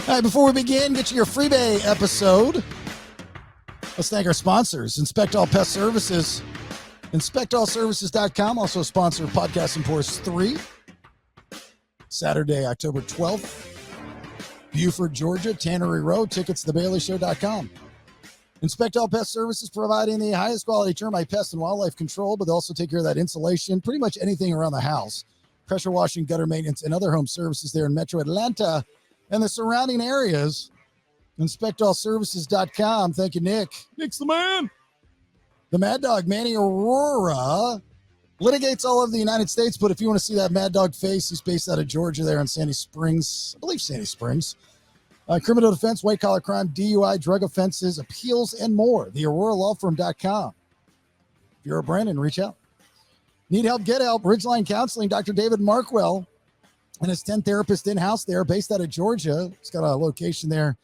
All right, before we begin, get you your Freebae episode. Let's thank our sponsors, Inspect All Pest Services, InspectAllServices.com, also a sponsor of Podcast and Pours 3. Saturday, October 12th, Buford, Georgia, Tannery Row, tickets at TheBaileyShow.com. Inspect All Pest Services, providing the highest quality termite pest and wildlife control, but they also take care of that insulation, pretty much anything around the house, pressure washing, gutter maintenance, and other home services there in Metro Atlanta and the surrounding areas. InspectAllServices.com. Thank you, Nick. Nick's the man. The Mad Dog, Manny Aurora, litigates all over the United States, but if you want to see that Mad Dog face, he's based out of Georgia there in Sandy Springs. I believe Sandy Springs. Criminal defense, white-collar crime, DUI, drug offenses, appeals, and more. The AuroraLawFirm.com. If you're a Branden, reach out. Need help, get help. Ridgeline Counseling, Dr. David Markwell and his 10 therapists in-house there, based out of Georgia. He's got a location there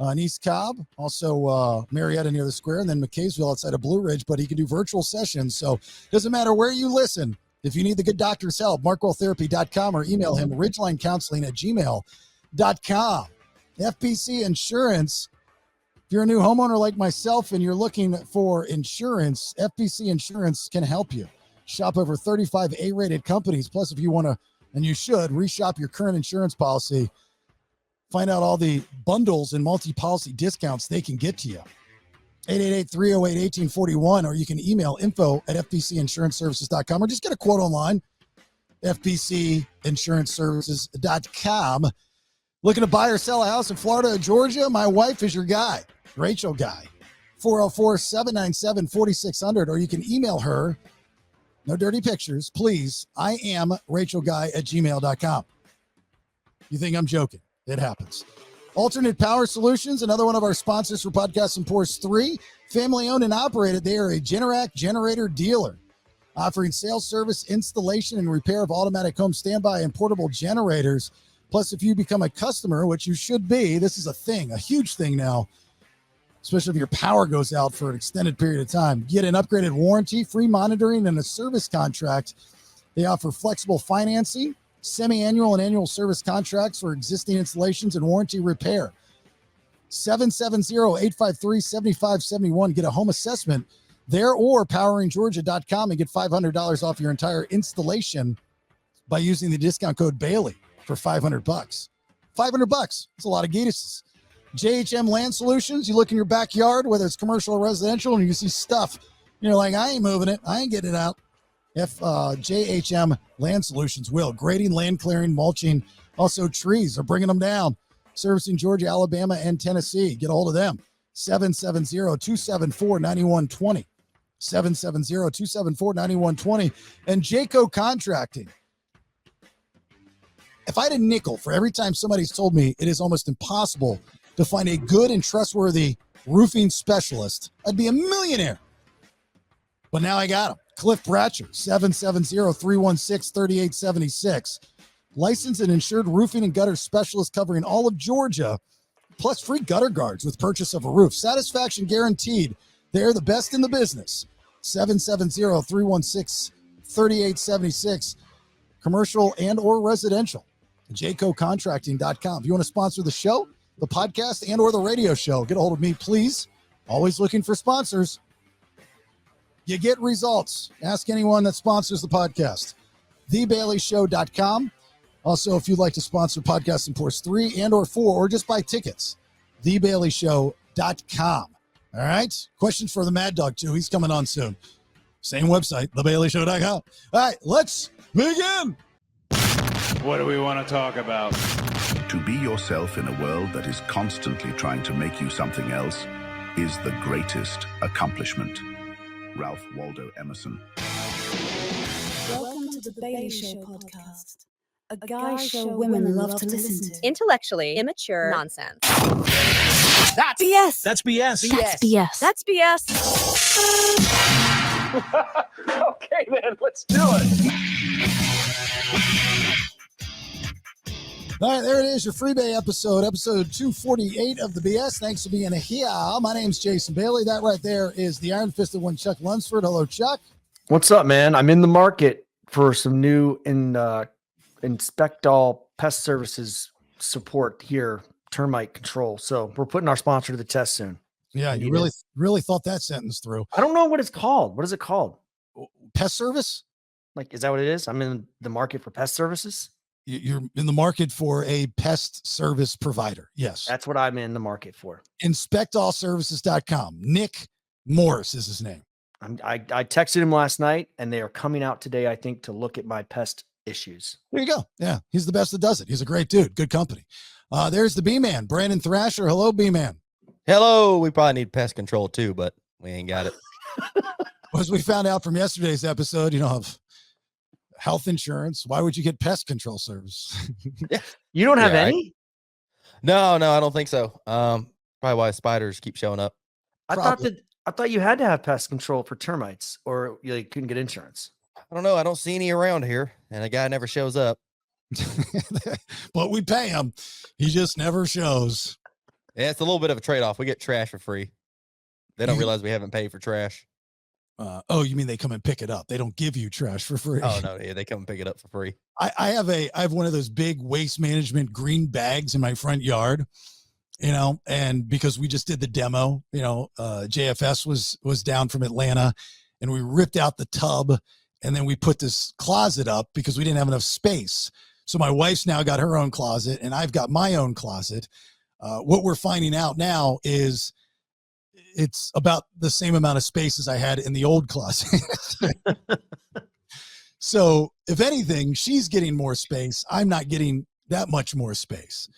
in East Cobb, also Marietta near the square, and then McKaysville outside of Blue Ridge, but he can do virtual sessions. So doesn't matter where you listen. If you need the good doctor's help, markwelltherapy.com or email him, ridgelinecounseling@gmail.com. FPC Insurance. If you're a new homeowner like myself and you're looking for insurance, FPC Insurance can help you. Shop over 35 A-rated companies. Plus, if you want to, and you should, reshop your current insurance policy. Find out all the bundles and multi-policy discounts they can get to you. 888-308-1841, or you can email info@fpcinsuranceservices.com or just get a quote online, fpcinsuranceservices.com. Looking to buy or sell a house in Florida or Georgia? My wife is your guy, Rachel Guy. 404-797-4600, or you can email her. No dirty pictures, please. I am RachelGuy@gmail.com. You think I'm joking? It happens. Alternate Power Solutions, another one of our sponsors for Podcasts and Pours 3. Family owned and operated. They are a Generac generator dealer, offering sales, service, installation, and repair of automatic home standby and portable generators. Plus, if you become a customer, which you should be, this is a thing, a huge thing now, especially if your power goes out for an extended period of time. Get an upgraded warranty, free monitoring, and a service contract. They offer flexible financing, semi-annual and annual service contracts for existing installations and warranty repair. 770-853-7571. Get a home assessment there, or poweringgeorgia.com and get $500 off your entire installation by using the discount code Bailey for $500. $500. That's a lot of Gator's. JHM Land Solutions. You look in your backyard, whether it's commercial or residential, and you see stuff. You're like, I ain't moving it. I ain't getting it out. JHM Land Solutions will. Grading, land clearing, mulching, also trees. They're bringing them down. Servicing Georgia, Alabama, and Tennessee. Get a hold of them. 770-274-9120. 770-274-9120. And Jayco Contracting. If I had a nickel for every time somebody's told me it is almost impossible to find a good and trustworthy roofing specialist, I'd be a millionaire. But now I got him. Cliff Bratcher, 770-316-3876. Licensed and insured roofing and gutter specialist covering all of Georgia, plus free gutter guards with purchase of a roof. Satisfaction guaranteed. They're the best in the business. 770-316-3876. Commercial and or residential. JaycoContracting.com. If you want to sponsor the show, the podcast, and or the radio show, get a hold of me, please. Always looking for sponsors. You get results. Ask anyone that sponsors the podcast. TheBaileyShow.com. Also, if you'd like to sponsor Podcasts and Pours 3 and or 4, or just buy tickets, TheBaileyShow.com. All right? Questions for the Mad Dog, too. He's coming on soon. Same website, TheBaileyShow.com. All right, let's begin. What do we want to talk about? To be yourself in a world that is constantly trying to make you something else is the greatest accomplishment. Ralph Waldo Emerson. Welcome to the Bailey Show podcast, a guy show women love to listen to. Intellectually immature nonsense. That's BS. That's BS. That's BS. That's BS. Okay, then, let's do it. All right, there it is, your Freebae episode 248 of the BS. Thanks for being here. My name's Jason Bailey. That right there is the iron-fisted one, Chuck Lunsford. Hello, Chuck. What's up, man? I'm in the market for some new Inspect All Pest Services support here termite control. So we're putting our sponsor to the test soon. Yeah, you really thought that sentence through. I don't know what it's called. What is it called? Pest service? Like, is that what it is? I'm in the market for pest services. You're in the market for a pest service provider. Yes. That's what I'm in the market for. Inspectallservices.com. Nick Morris is his name. I texted him last night, and they are coming out today, I think, to look at my pest issues. There you go. Yeah, he's the best that does it. He's a great dude. Good company. There's the B-Man, Brandon Thrasher. Hello, B-Man. Hello. We probably need pest control too, but we ain't got it. As we found out from yesterday's episode, you don't have health insurance. Why would you get pest control service? You don't have any? No, I don't think so. Probably why spiders keep showing up. I thought you had to have pest control for termites, or you couldn't get insurance. I don't know. I don't see any around here, and a guy never shows up. But we pay him. He just never shows. Yeah, it's a little bit of a trade-off. We get trash for free. They don't realize we haven't paid for trash. Oh, you mean they come and pick it up? They don't give you trash for free. Oh no, yeah, they come and pick it up for free. I have one of those big waste management green bags in my front yard, and because we just did the demo, JFS was down from Atlanta, and we ripped out the tub, and then we put this closet up because we didn't have enough space. So my wife's now got her own closet, and I've got my own closet. What we're finding out now is it's about the same amount of space as I had in the old closet. So if anything, she's getting more space. I'm not getting that much more space.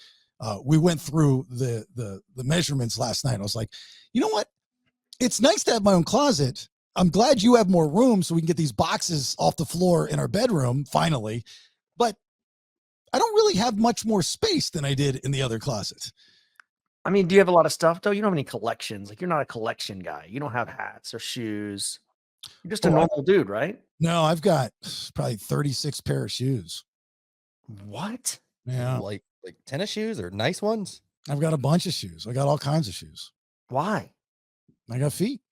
We went through the measurements last night. I was like, you know what? It's nice to have my own closet. I'm glad you have more room so we can get these boxes off the floor in our bedroom finally. But I don't really have much more space than I did in the other closet. I mean, do you have a lot of stuff though? You don't have any collections. Like, you're not a collection guy. You don't have hats or shoes. You're just a normal dude, right? No, I've got probably 36 pair of shoes. What? Yeah. Like tennis shoes or nice ones? I've got a bunch of shoes. I got all kinds of shoes. Why? I got feet.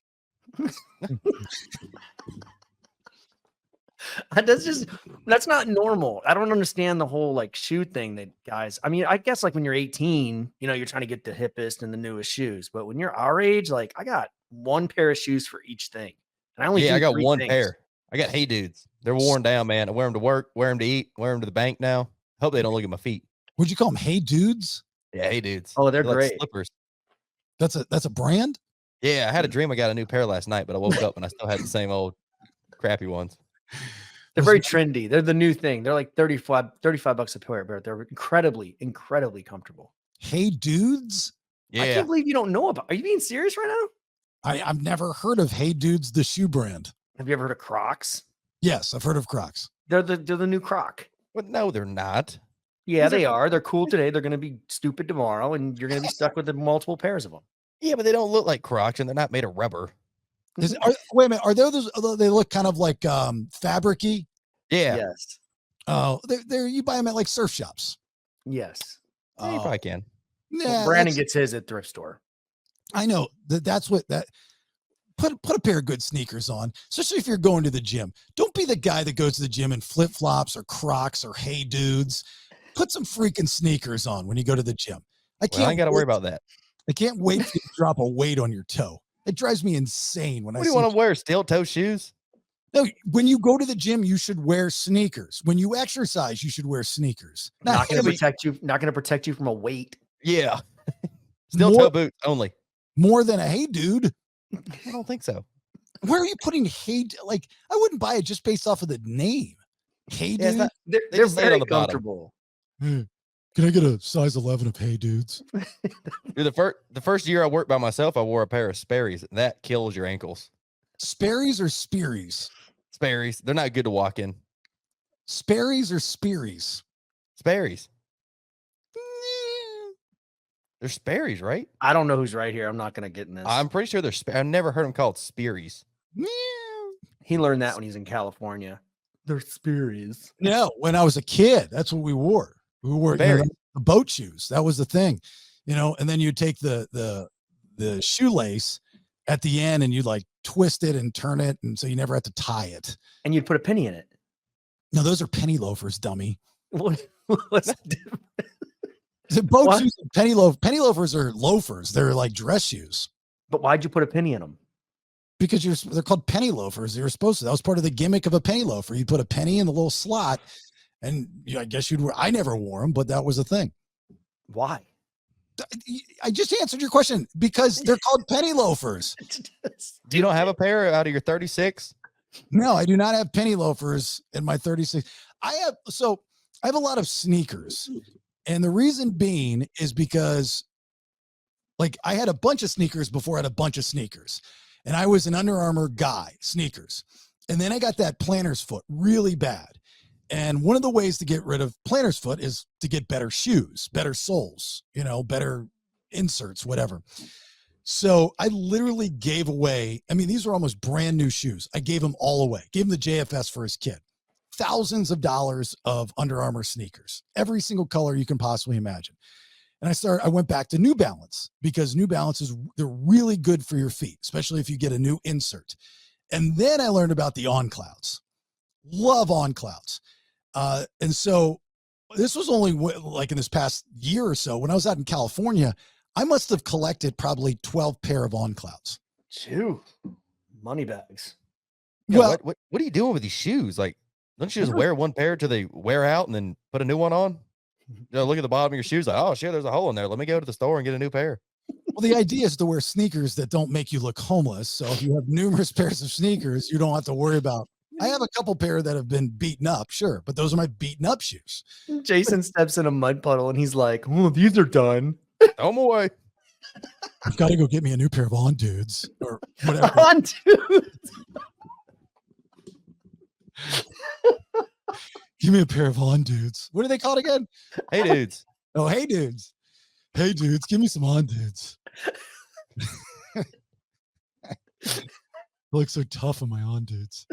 That's not normal. I don't understand the whole shoe thing that guys. I mean, I guess when you're 18, you're trying to get the hippest and the newest shoes. But when you're our age, I got one pair of shoes for each thing. And I got one pair. I got Hey Dudes. They're worn down, man. I wear them to work, wear them to eat, wear them to the bank now. Hope they don't look at my feet. Would you call them Hey Dudes? Yeah, Hey Dudes. Oh, they're great. Like slippers. That's a brand? Yeah, I had a dream I got a new pair last night, but I woke up and I still had the same old crappy ones. They're very trendy. They're the new thing. They're like $35 a pair, but they're incredibly, incredibly comfortable. Hey Dudes? Yeah. I can't believe you don't know about. Are you being serious right now? I've never heard of Hey Dudes, the shoe brand. Have you ever heard of Crocs? Yes, I've heard of Crocs. They're the new Croc. But no, they're not. Yeah, they are. They're cool today. They're going to be stupid tomorrow, and you're going to be stuck with the multiple pairs of them. Yeah, but they don't look like Crocs, and they're not made of rubber. Wait a minute. Are those? They look kind of like fabric-y? Yeah. Yes. Oh, they're you buy them at surf shops. Yes. Yeah, you probably can. Yeah, well, Brandon gets his at thrift store. I know that's what that. Put a pair of good sneakers on, especially if you're going to the gym. Don't be the guy that goes to the gym in flip-flops or Crocs or Hey Dudes. Put some freaking sneakers on when you go to the gym. I ain't got to worry about that. I can't wait to drop a weight on your toe. It drives me insane when What do you want to wear? Steel toe shoes? No, when you go to the gym, you should wear sneakers. When you exercise, you should wear sneakers. Not going to protect you. Not going to protect you from a weight. Yeah. Steel toe boots only. More than a Hey Dude. I don't think so. Where are you putting Hey? I wouldn't buy it just based off of the name. Hey Dude. They're very comfortable. Can I get a size 11 of Hey Dudes? Dude, the first year I worked by myself, I wore a pair of Sperry's. And that kills your ankles. Sperry's or Speary's? Sperry's. They're not good to walk in. Sperry's or Speary's? Sperry's. They're Sperry's, right? I don't know who's right here. I'm not going to get in this. I'm pretty sure they're I've never heard them called Sperry's. He learned that when he's in California. They're Sperry's. No, when I was a kid, that's what we wore. We wore the boat shoes. That was the thing, and then you take the shoelace at the end and you'd twist it and turn it. And so you never had to tie it. And you'd put a penny in it. No, those are penny loafers, dummy. What's the difference? Both What? shoes, penny loafers are loafers. They're like dress shoes. But why'd you put a penny in them? Because they're called penny loafers. You're supposed to. That was part of the gimmick of a penny loafer. You put a penny in the little slot, and I guess you'd wear. I never wore them, but that was a thing. Why? I just answered your question because they're called penny loafers. Do you don't have a pair out of your 36? No, I do not have penny loafers in my 36. I have a lot of sneakers, and the reason being is because, like, I had a bunch of sneakers before I had a bunch of sneakers. And I was an Under Armour guy, sneakers. And then I got that planter's foot really bad. And one of the ways to get rid of planter's foot is to get better shoes, better soles, better inserts, whatever. So I literally gave away, these were almost brand new shoes. I gave them all away, gave them the JFS for his kid. Thousands of dollars of Under Armour sneakers, every single color you can possibly imagine. And I went back to New Balance because New Balance they're really good for your feet, especially if you get a new insert. And then I learned about the On Clouds. Love On Clouds. And so this was only like in this past year or so when I was out in California, I must have collected probably 12 pair of On Clouds. Two money bags. Yeah, Well, what are you doing with these shoes? Like, don't you just wear one pair till they wear out and then put a new one on? Look at the bottom of your shoes. Like, oh shit, there's a hole in there. Let me go to the store and get a new pair. well, the idea is to wear sneakers that don't make you look homeless. So if you have numerous pairs of sneakers, you don't have to worry about. I have a couple pair that have been beaten up, sure, but those are my beaten up shoes. Jason steps in a mud puddle and he's like, "Oh, these are done." Throw them away. I've got to go get me a new pair of On Dudes or whatever. On, dude. Give me a pair of On Dudes. What are they called again? Hey, dudes. Oh, hey dudes. Hey dudes, give me some On Dudes. I look so tough on my On Dudes.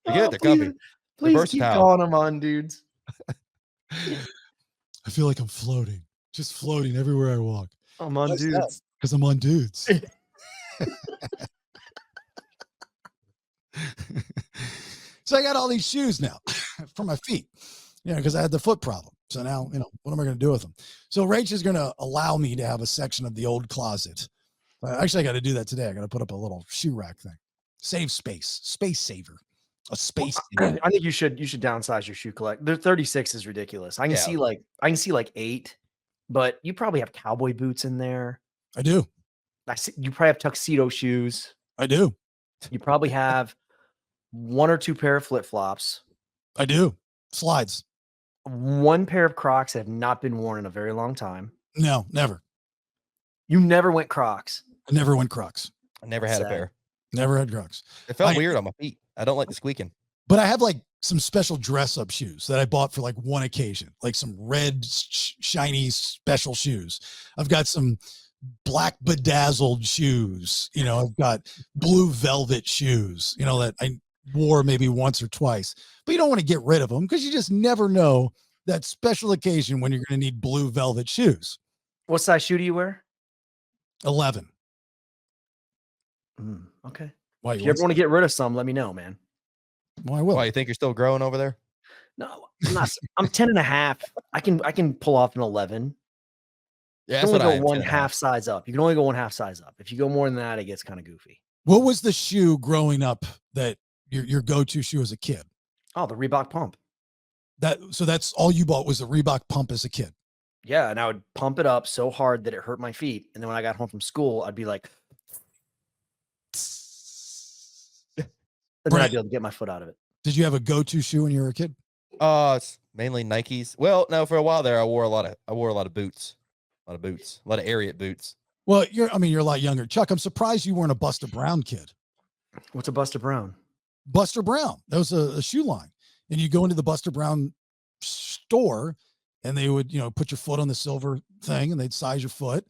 They're good. They're comfy. Please keep versatile. calling them on, dudes. I feel like I'm floating, just floating everywhere I walk. I'm on, dudes. Because I'm On Dudes. So I got all these shoes now for my feet, because I had the foot problem. So now, what am I going to do with them? So Rach is going to allow me to have a section of the old closet. Actually, I got to do that today. I got to put up a little shoe rack thing. Save space, space saver, a space. I think you should downsize your shoe collection. The 36 is ridiculous. I can see like 8, but you probably have cowboy boots in there. I do. You probably have tuxedo shoes. I do. You probably have 1 or 2 pair of flip-flops. I do. Slides. 1 pair of Crocs that have not been worn in a very long time. No, never. You never went Crocs. I never went Crocs. I never had a Sad. pair. Never had Crocs. It felt weird on my feet. I don't like the squeaking. But I have like some special dress up shoes that I bought for like one occasion, like some red, shiny special shoes. I've got some black bedazzled shoes. I've got blue velvet shoes, that I wore maybe once or twice. But you don't want to get rid of them because you just never know that special occasion when you're going to need blue velvet shoes. What size shoe do you wear? 11. Okay. Why If you ever want to get rid of some, let me know, man. Well, I will. Why, you think you're still growing over there? No, I'm not. I'm 10 and a half. I can pull off an 11. Yeah, You that's can what I only am. go one 10 and a half size up. You can only go one half size up. If you go more than that, it gets kind of goofy. What was the shoe growing up that your go-to shoe as a kid? Oh, the Reebok pump. So that's all you bought was the Reebok pump as a kid. Yeah, and I would pump it up so hard that it hurt my feet. And then when I got home from school, I'd be like, and then I'd be able to get my foot out of it. Did you have a go-to shoe when you were a kid? It's mainly Nikes. Well, no, for a while there, I wore a lot of boots, a lot of Ariat boots. Well, you're a lot younger. Chuck, I'm surprised you weren't a Buster Brown kid. What's a Buster Brown? Buster Brown. That was a shoe line. And you go into the Buster Brown store and they would, put your foot on the silver thing and they'd size your foot.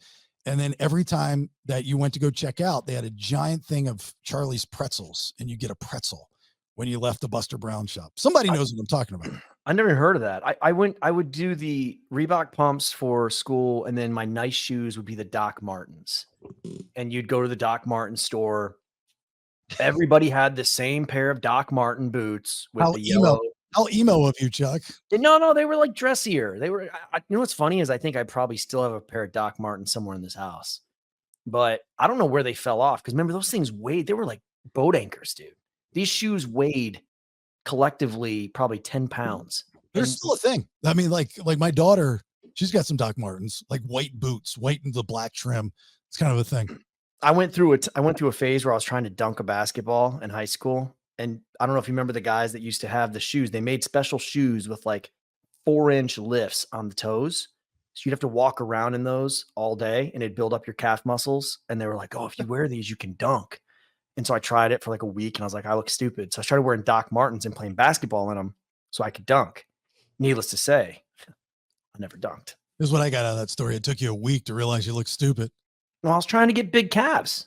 And then every time that you went to go check out, they had a giant thing of Charlie's pretzels and you get a pretzel when you left the Buster Brown shop. Somebody knows what I'm talking about. I never heard of that. I would do the Reebok pumps for school, and then my nice shoes would be the Doc Martens. And you'd go to the Doc Marten store. Everybody had the same pair of Doc Marten boots with How the yellow. How emo of you, Chuck. No, they were like dressier. They were, you know, what's funny is I think I probably still have a pair of Doc Martens somewhere in this house, but I don't know where they fell off. Cause remember those things weighed, they were like boat anchors, dude. These shoes weighed collectively probably 10 pounds. They're still a thing. I mean, like my daughter, she's got some Doc Martens, like white boots, white and the black trim. It's kind of a thing. I went through a phase where I was trying to dunk a basketball in high school. And I don't know if you remember the guys that used to have the shoes. They made special shoes with like 4-inch lifts on the toes. So you'd have to walk around in those all day and it'd build up your calf muscles. And they were like, oh, if you wear these, you can dunk. And so I tried it for like a week and I was like, I look stupid. So I started wearing Doc Martens and playing basketball in them so I could dunk. Needless to say, I never dunked. This is what I got out of that story. It took you a week to realize you look stupid. Well, I was trying to get big calves.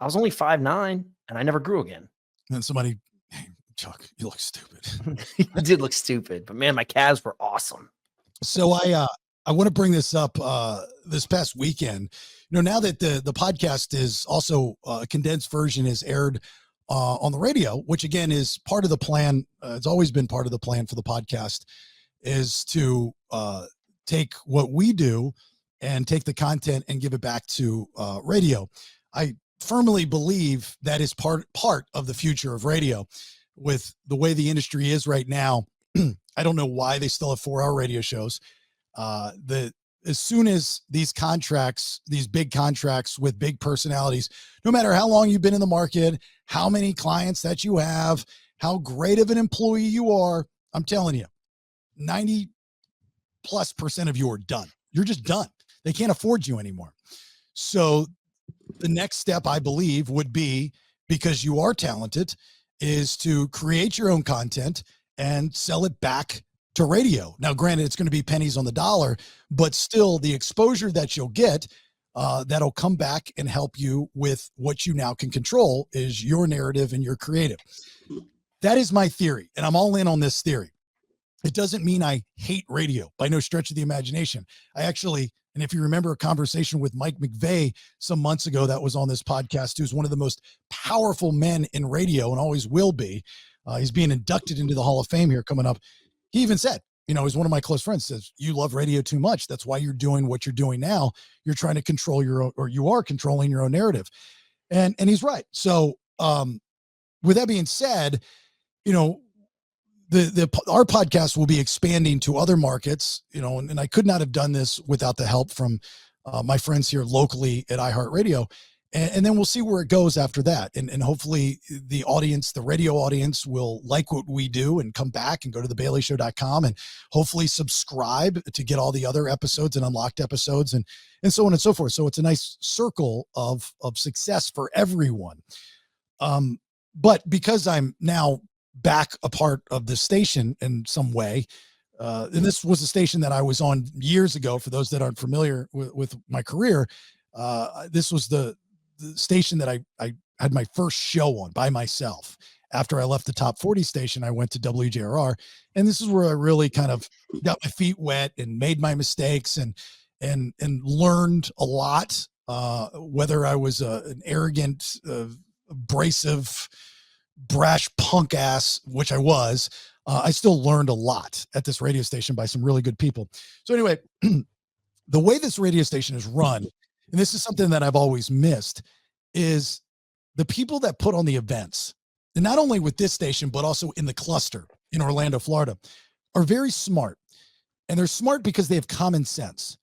I was only 5'9" and I never grew again. And then somebody, hey, Chuck, you look stupid. I did look stupid, but man, my calves were awesome. So I want to bring this up this past weekend. You know, now that the podcast is also a condensed version is aired on the radio, which again is part of the plan. It's always been part of the plan for the podcast is to take what we do and take the content and give it back to radio. I firmly believe that is part of the future of radio with the way the industry is right now. I don't know why they still have 4-hour radio shows. As soon as these contracts, these big contracts with big personalities, no matter how long you've been in the market, how many clients that you have, how great of an employee you are, I'm telling you, 90+% of you are done. You're just done. They can't afford you anymore. So the next step, I believe, would be, because you are talented, is to create your own content and sell it back to radio. Now, granted, it's going to be pennies on the dollar, but still the exposure that you'll get, that'll come back and help you with what you now can control is your narrative and your creative. That is my theory. And I'm all in on this theory. It doesn't mean I hate radio by no stretch of the imagination. I actually, and if you remember a conversation with Mike McVeigh some months ago that was on this podcast, who's one of the most powerful men in radio and always will be. He's being inducted into the Hall of Fame here coming up. He even said, you know, he's one of my close friends, says, you love radio too much. That's why you're doing what you're doing now. You're trying to control your own, or you are controlling your own narrative. And he's right. So with that being said, you know, our podcast will be expanding to other markets, you know, and I could not have done this without the help from my friends here locally at iHeartRadio. And then we'll see where it goes after that. And hopefully the audience, the radio audience, will like what we do and come back and go to thebaileyshow.com and hopefully subscribe to get all the other episodes and unlocked episodes and so on and so forth. So it's a nice circle of success for everyone. But because I'm now back a part of the station in some way, and this was a station that I was on years ago, for those that aren't familiar with my career, this was the station that I had my first show on by myself. After I left the Top 40 station, I went to WJRR, and this is where I really kind of got my feet wet and made my mistakes and learned a lot. Whether I was an arrogant, abrasive, brash punk ass, which I was, I still learned a lot at this radio station by some really good people. So anyway, the way this radio station is run, and this is something that I've always missed, is the people that put on the events, and not only with this station, but also in the cluster in Orlando, Florida, are very smart. And they're smart because they have common sense.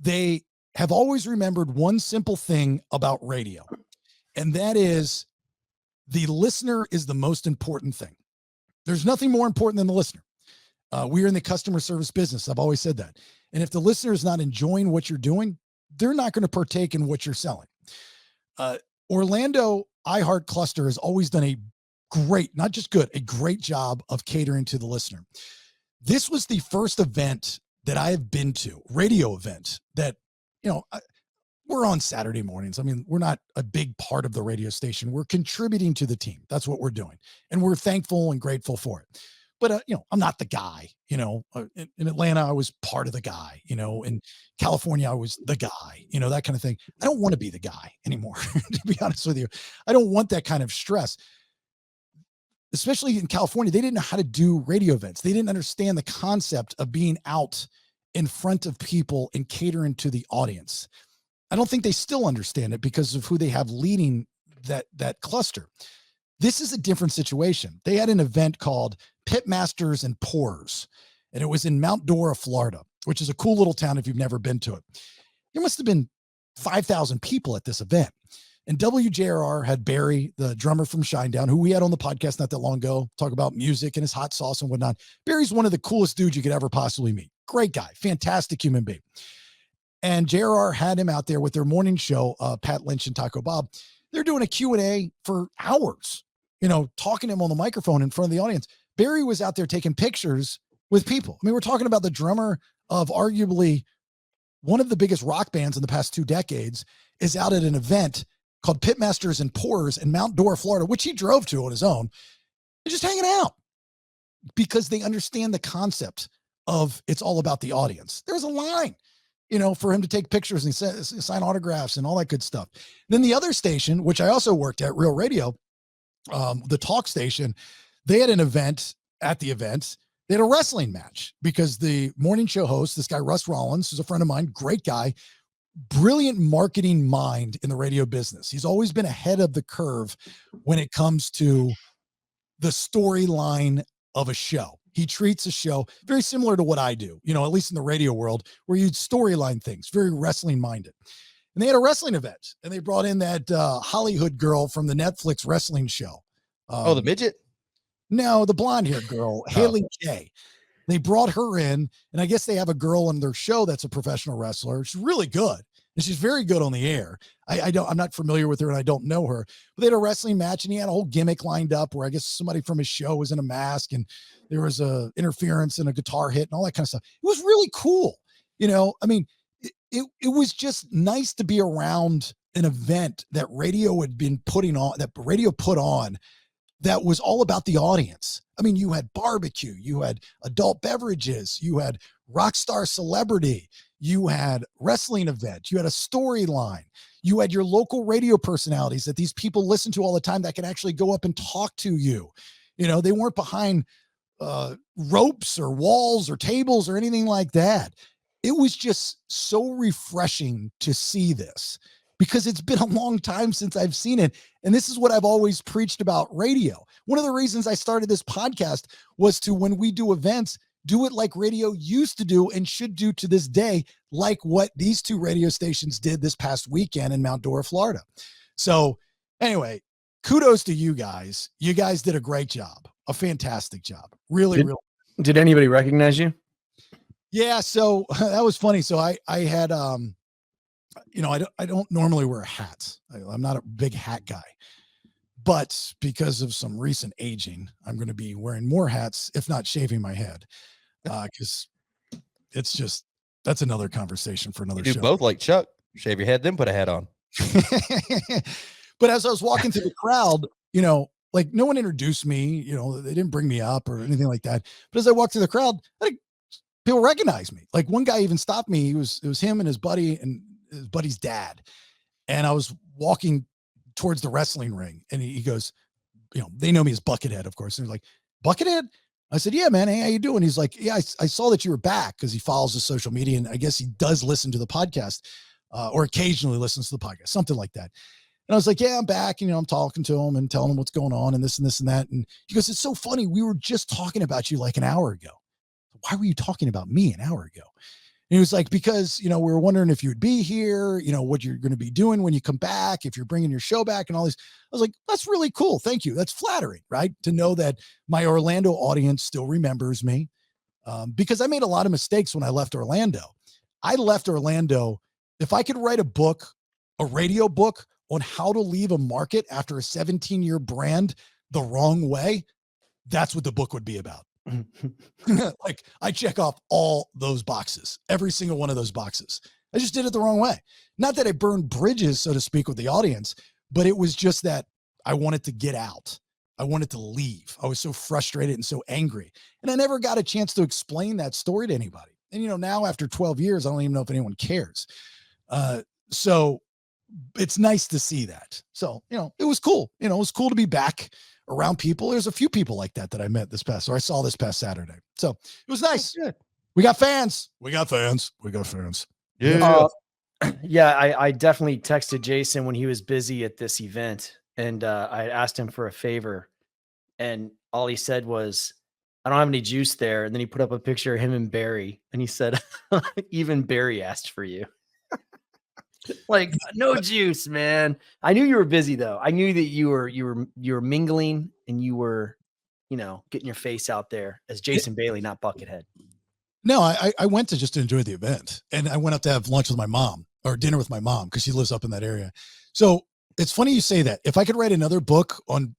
They have always remembered one simple thing about radio, and that is the listener is the most important thing. There's nothing more important than the listener. We are in the customer service business. I've always said that. And if the listener is not enjoying what you're doing, they're not going to partake in what you're selling. Orlando iHeart Cluster has always done a great, not just good, a great job of catering to the listener. This was the first event that I have been to, radio event, that, you know, we're on Saturday mornings. I mean, we're not a big part of the radio station. We're contributing to the team. That's what we're doing. And we're thankful and grateful for it. But, you know, I'm not the guy, you know, in Atlanta, I was part of the guy, you know, in California, I was the guy, you know, that kind of thing. I don't want to be the guy anymore, to be honest with you. I don't want that kind of stress. especially in California, they didn't know how to do radio events. They didn't understand the concept of being out in front of people and catering to the audience. I don't think they still understand it because of who they have leading that cluster. This is a different situation. They had an event called Pitmasters and Pourers, and it was in Mount Dora, Florida, which is a cool little town if you've never been to it. There must have been 5,000 people at this event. And WJRR had Barry, the drummer from Shinedown, who we had on the podcast not that long ago, talk about music and his hot sauce and whatnot. Barry's one of the coolest dudes you could ever possibly meet. Great guy, fantastic human being. And JRR had him out there with their morning show, Pat Lynch and Taco Bob. They're doing a Q&A for hours, talking to him on the microphone in front of the audience. Barry was out there taking pictures with people. I mean, we're talking about the drummer of arguably one of the biggest rock bands in the past 2 decades is out at an event called Pitmasters and Pourers in Mount Dora, Florida, which he drove to on his own. They're just hanging out because they understand the concept of it's all about the audience. There's a line, for him to take pictures and sign autographs and all that good stuff. Then the other station, which I also worked at, Real Radio, the talk station, they had an event at the event. They had a wrestling match because the morning show host, this guy, Russ Rollins, who's a friend of mine, great guy, brilliant marketing mind in the radio business. He's always been ahead of the curve when it comes to the storyline of a show. He treats a show very similar to what I do, at least in the radio world, where you storyline things, very wrestling minded. And they had a wrestling event, and they brought in that Hollywood girl from the Netflix wrestling show. The midget? No, the blonde haired girl, Haley J. They brought her in, and I guess they have a girl on their show that's a professional wrestler. She's really good, and she's very good on the air. I'm not familiar with her, and I don't know her. But they had a wrestling match, and he had a whole gimmick lined up where I guess somebody from his show was in a mask, and there was a interference and a guitar hit and all that kind of stuff. It was really cool. I mean, it was just nice to be around an event that radio had been putting on, that radio put on, that was all about the audience. I mean, you had barbecue, you had adult beverages, you had rock star celebrity, you had wrestling event, you had a storyline, you had your local radio personalities that these people listen to all the time that can actually go up and talk to you. They weren't behind ropes or walls or tables or anything like that. It was just so refreshing to see this, because it's been a long time since I've seen it. And this is what I've always preached about radio. One of the reasons I started this podcast was to, when we do events, do it like radio used to do and should do to this day, like what these 2 radio stations did this past weekend in Mount Dora, Florida. So anyway, kudos to you guys. You guys did a great job, a fantastic job. Really. Did anybody recognize you? Yeah. So that was funny. So I had, I don't normally wear hats. I'm not a big hat guy, but because of some recent aging, I'm going to be wearing more hats, if not shaving my head. Cause that's another conversation for another You show. do both like Chuck, shave your head, then put a hat on. But as I was walking through the crowd, like no one introduced me, they didn't bring me up or anything like that. But as I walked through the crowd, people recognized me. Like one guy even stopped me. It was him and his buddy and his buddy's dad. And I was walking towards the wrestling ring, and he goes, they know me as Buckethead, of course. And he's like, Buckethead? I said, yeah, man. Hey, how you doing? He's like, yeah, I saw that you were back, because he follows the social media, and I guess he does listen to the podcast, or occasionally listens to the podcast, something like that. And I was like, yeah, I'm back. And, I'm talking to him and telling him what's going on and this and this and that. And he goes, it's so funny. We were just talking about you like an hour ago. Why were you talking about me an hour ago? And he was like, because, we were wondering if you would be here, what you're going to be doing when you come back, if you're bringing your show back and all this. I was like, that's really cool. Thank you. That's flattering, right? To know that my Orlando audience still remembers me, because I made a lot of mistakes when I left Orlando. I left Orlando. If I could write a book, a radio book on how to leave a market after a 17-year brand the wrong way, that's what the book would be about. Like, I check off all those boxes, every single one of those boxes. I just did it the wrong way. Not that I burned bridges, so to speak, with the audience, but it was just that I wanted to get out. I wanted to leave. I was so frustrated and so angry, and I never got a chance to explain that story to anybody. And, now after 12 years, I don't even know if anyone cares. So it's nice to see that. So, it was cool. It was cool to be back around people. There's a few people like that I met or I saw this past Saturday. So it was nice. Good. We got fans. We got fans. Yeah. Yeah, I definitely texted Jason when he was busy at this event, and I asked him for a favor, and all he said was, I don't have any juice there. And then he put up a picture of him and Barry, and he said, even Barry asked for you. Like, no juice, man. I knew you were busy though. I knew that you were mingling, and you were, getting your face out there as Jason Bailey, not Buckethead. No, I went to just enjoy the event, and I went up to have lunch with my mom or dinner with my mom because she lives up in that area. So it's funny you say that. If I could write another book on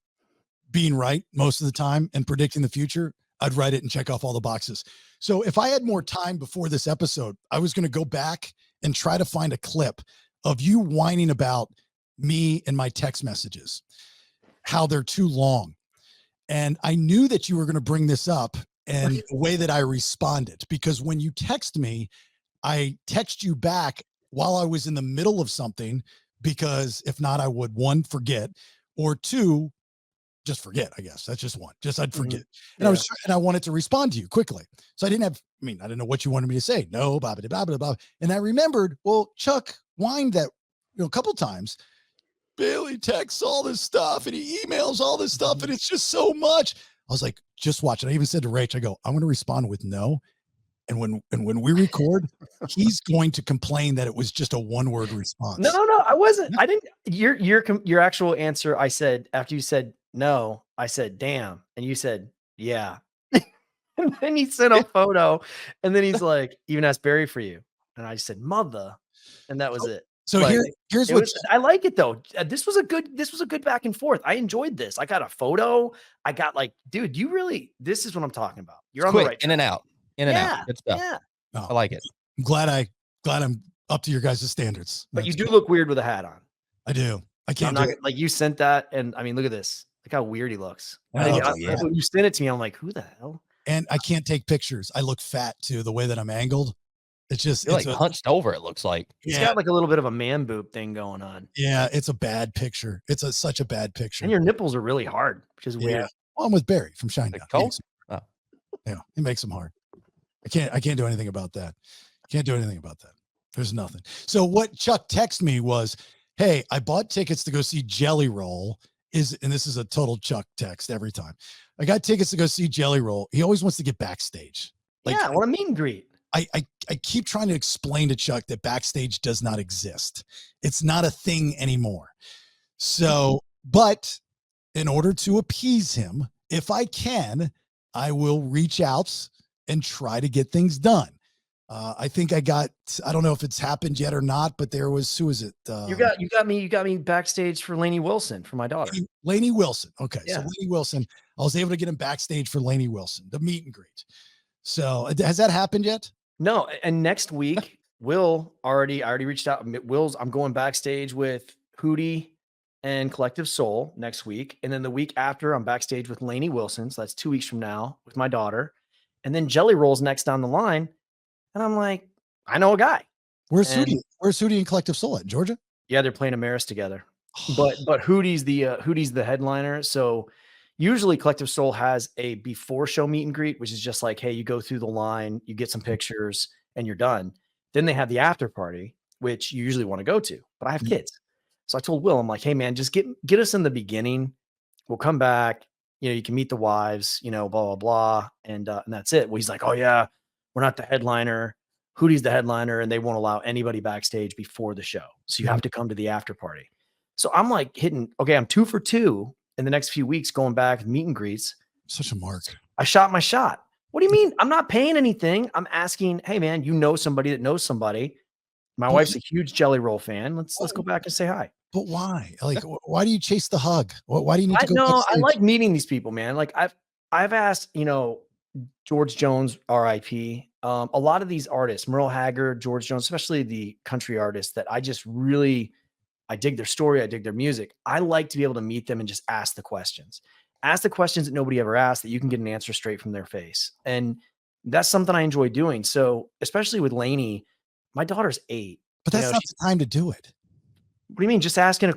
being right most of the time and predicting the future, I'd write it and check off all the boxes. So if I had more time before this episode, I was going to go back and try to find a clip of you whining about me and my text messages, how they're too long. And I knew that you were going to bring this up and the way that I responded, because when you text me, I text you back while I was in the middle of something, because if not, I would, one, forget, or two, just forget. I guess that's just one. I'd forget. And I wanted to respond to you quickly. So I didn't know what you wanted me to say. No, blah, blah, blah, blah, blah. And I remembered, well, Chuck whined that, a couple times. Bailey texts all this stuff and he emails all this stuff, and it's just so much. I was like, just watch it. I even said to Rach, I go, I'm going to respond with no. And when we record, he's going to complain that it was just a one-word response. No, I wasn't. I didn't. Your actual answer, I said, after you said no, I said, damn. And you said, yeah. And then he sent a photo, and then he's like, even asked Barry for you. And I said, mother. And that was it. So But here's what I like it though. This was a good back and forth. I enjoyed this. I got a photo. I got dude, this is what I'm talking about. You're on the right in and out. In and out. Good stuff. Yeah. No, I like it. I'm glad I'm up to your guys' standards. But you do look weird with a hat on. I do. I can't do it. Like, you sent that, and I mean, look at this. Look how weird he looks. Oh, When you sent it to me, I'm like, who the hell? And I can't take pictures. I look fat too, the way that I'm angled. It's just You're hunched over, it looks like. He's got like a little bit of a man boob thing going on. Yeah, it's a bad picture. It's such a bad picture. And your nipples are really hard, which is weird. Well, I'm with Barry from Shinedown. Cold? Oh. Yeah, he makes them hard. I can't do anything about that. Can't do anything about that. There's nothing. So what Chuck texted me was, hey, I bought tickets to go see Jelly Roll. And this is a total Chuck text every time. I got tickets to go see Jelly Roll. He always wants to get backstage. I want a meet and greet. I keep trying to explain to Chuck that backstage does not exist. It's not a thing anymore. So, but in order to appease him, if I can, I will reach out and try to get things done. I think I don't know if it's happened yet or not, but there was, who is it? You got me backstage for Lainey Wilson, for my daughter. Lainey Wilson. Okay. Yeah. So Lainey Wilson, I was able to get him backstage for Lainey Wilson, the meet and greet. So has that happened yet? No. And next week, I already reached out. I'm going backstage with Hootie and Collective Soul next week. And then the week after, I'm backstage with Lainey Wilson. So that's 2 weeks from now with my daughter. And then Jelly Roll's next down the line. And I'm like, I know a guy. Where's Hootie and Collective Soul at? Georgia? Yeah, they're playing Amaris together. But Hootie's the headliner. So usually Collective Soul has a before show meet and greet, which is just like, hey, you go through the line, you get some pictures, and you're done. Then they have the after party, which you usually want to go to. But I have kids. So I told Will, I'm like, hey man, just get us in the beginning. We'll come back. You can meet the wives, blah, blah, blah. And that's it. Well, he's like, oh yeah, we're not the headliner. Hootie's the headliner, and they won't allow anybody backstage before the show. So you have to come to the after party. So I'm like I'm 2 for 2 in the next few weeks going back meet and greets. Such a mark. I shot my shot. What do you mean? I'm not paying anything. I'm asking, hey man, you know somebody that knows somebody. My wife's a huge Jelly Roll fan. Let's go back and say hi. But why? Like, why do you chase the hug? Why do you need to go? No, I like meeting these people, man. Like I've asked, George Jones, RIP. A lot of these artists, Merle Haggard, George Jones, especially the country artists that I dig their story. I dig their music. I like to be able to meet them and just ask the questions that nobody ever asked, that you can get an answer straight from their face. And that's something I enjoy doing. So especially with Lainey, my daughter's 8. But that's not the time to do it. What do you mean? Just asking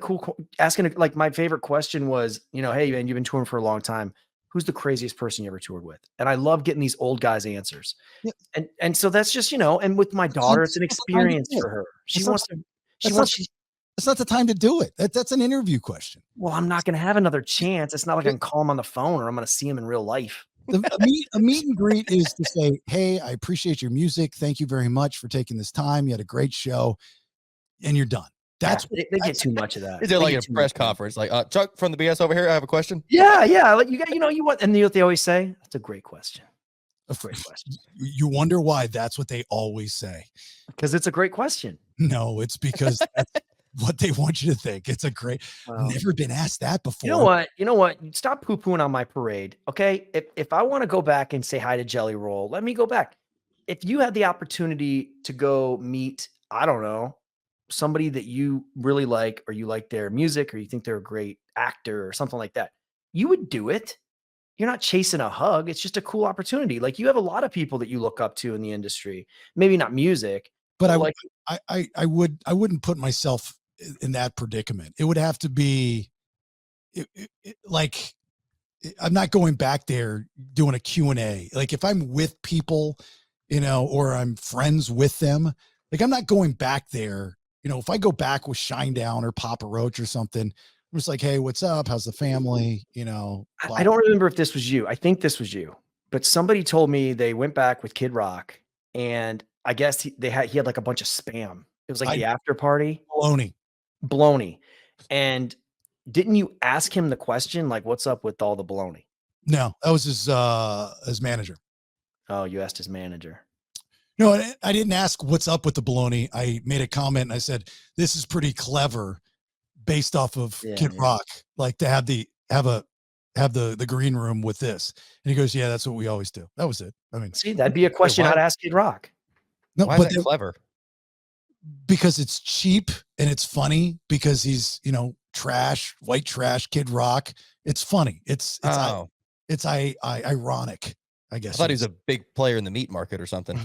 like my favorite question was, hey man, you've been touring for a long time. Who's the craziest person you ever toured with? And I love getting these old guys' answers. Yeah. And so that's just, and with my daughter, it's an experience for her. It's not the time to do it. That's an interview question. Well, I'm not going to have another chance. It's not like I can call him on the phone or I'm going to see him in real life. A meet and greet is to say, hey, I appreciate your music. Thank you very much for taking this time. You had a great show, and you're done. They get too much of that. Is it like a press conference? Like, Chuck from the BS over here, I have a question. Yeah. Like you want, and you know what they always say? That's a great question. A great question. You wonder why that's what they always say. Because it's a great question. No, it's because that's what they want you to think. It's a great, never been asked that before. You know what? Stop poo-pooing on my parade. Okay. If I want to go back and say hi to Jelly Roll, let me go back. If you had the opportunity to go meet, I don't know, somebody that you really like, or you like their music, or you think they're a great actor or something like that, you would do it. You're not chasing a hug. It's just a cool opportunity. Like, you have a lot of people that you look up to in the industry, maybe not music, but I wouldn't put myself in that predicament. It would have to be like, I'm not going back there doing a Q&A. Like, if I'm with people, or I'm friends with them, like, I'm not going back there. If I go back with Shinedown or Papa Roach or something, I'm just like, hey, what's up? How's the family? I don't remember if this was you. I think this was you, but somebody told me they went back with Kid Rock, and I guess he had like a bunch of spam. It was like the after party. Baloney. And didn't you ask him the question, like, what's up with all the baloney? No, that was his manager. Oh, you asked his manager. No, I didn't ask what's up with the baloney. I made a comment and I said, this is pretty clever based off of Kid Rock, like to have the green room with this. And he goes, yeah, that's what we always do. That was it. I mean, see, that'd be a question I'd ask Kid Rock. No, why is that clever? Because it's cheap and it's funny, because he's, white trash Kid Rock. It's funny. It's ironic, I guess. I thought he was a big player in the meat market or something.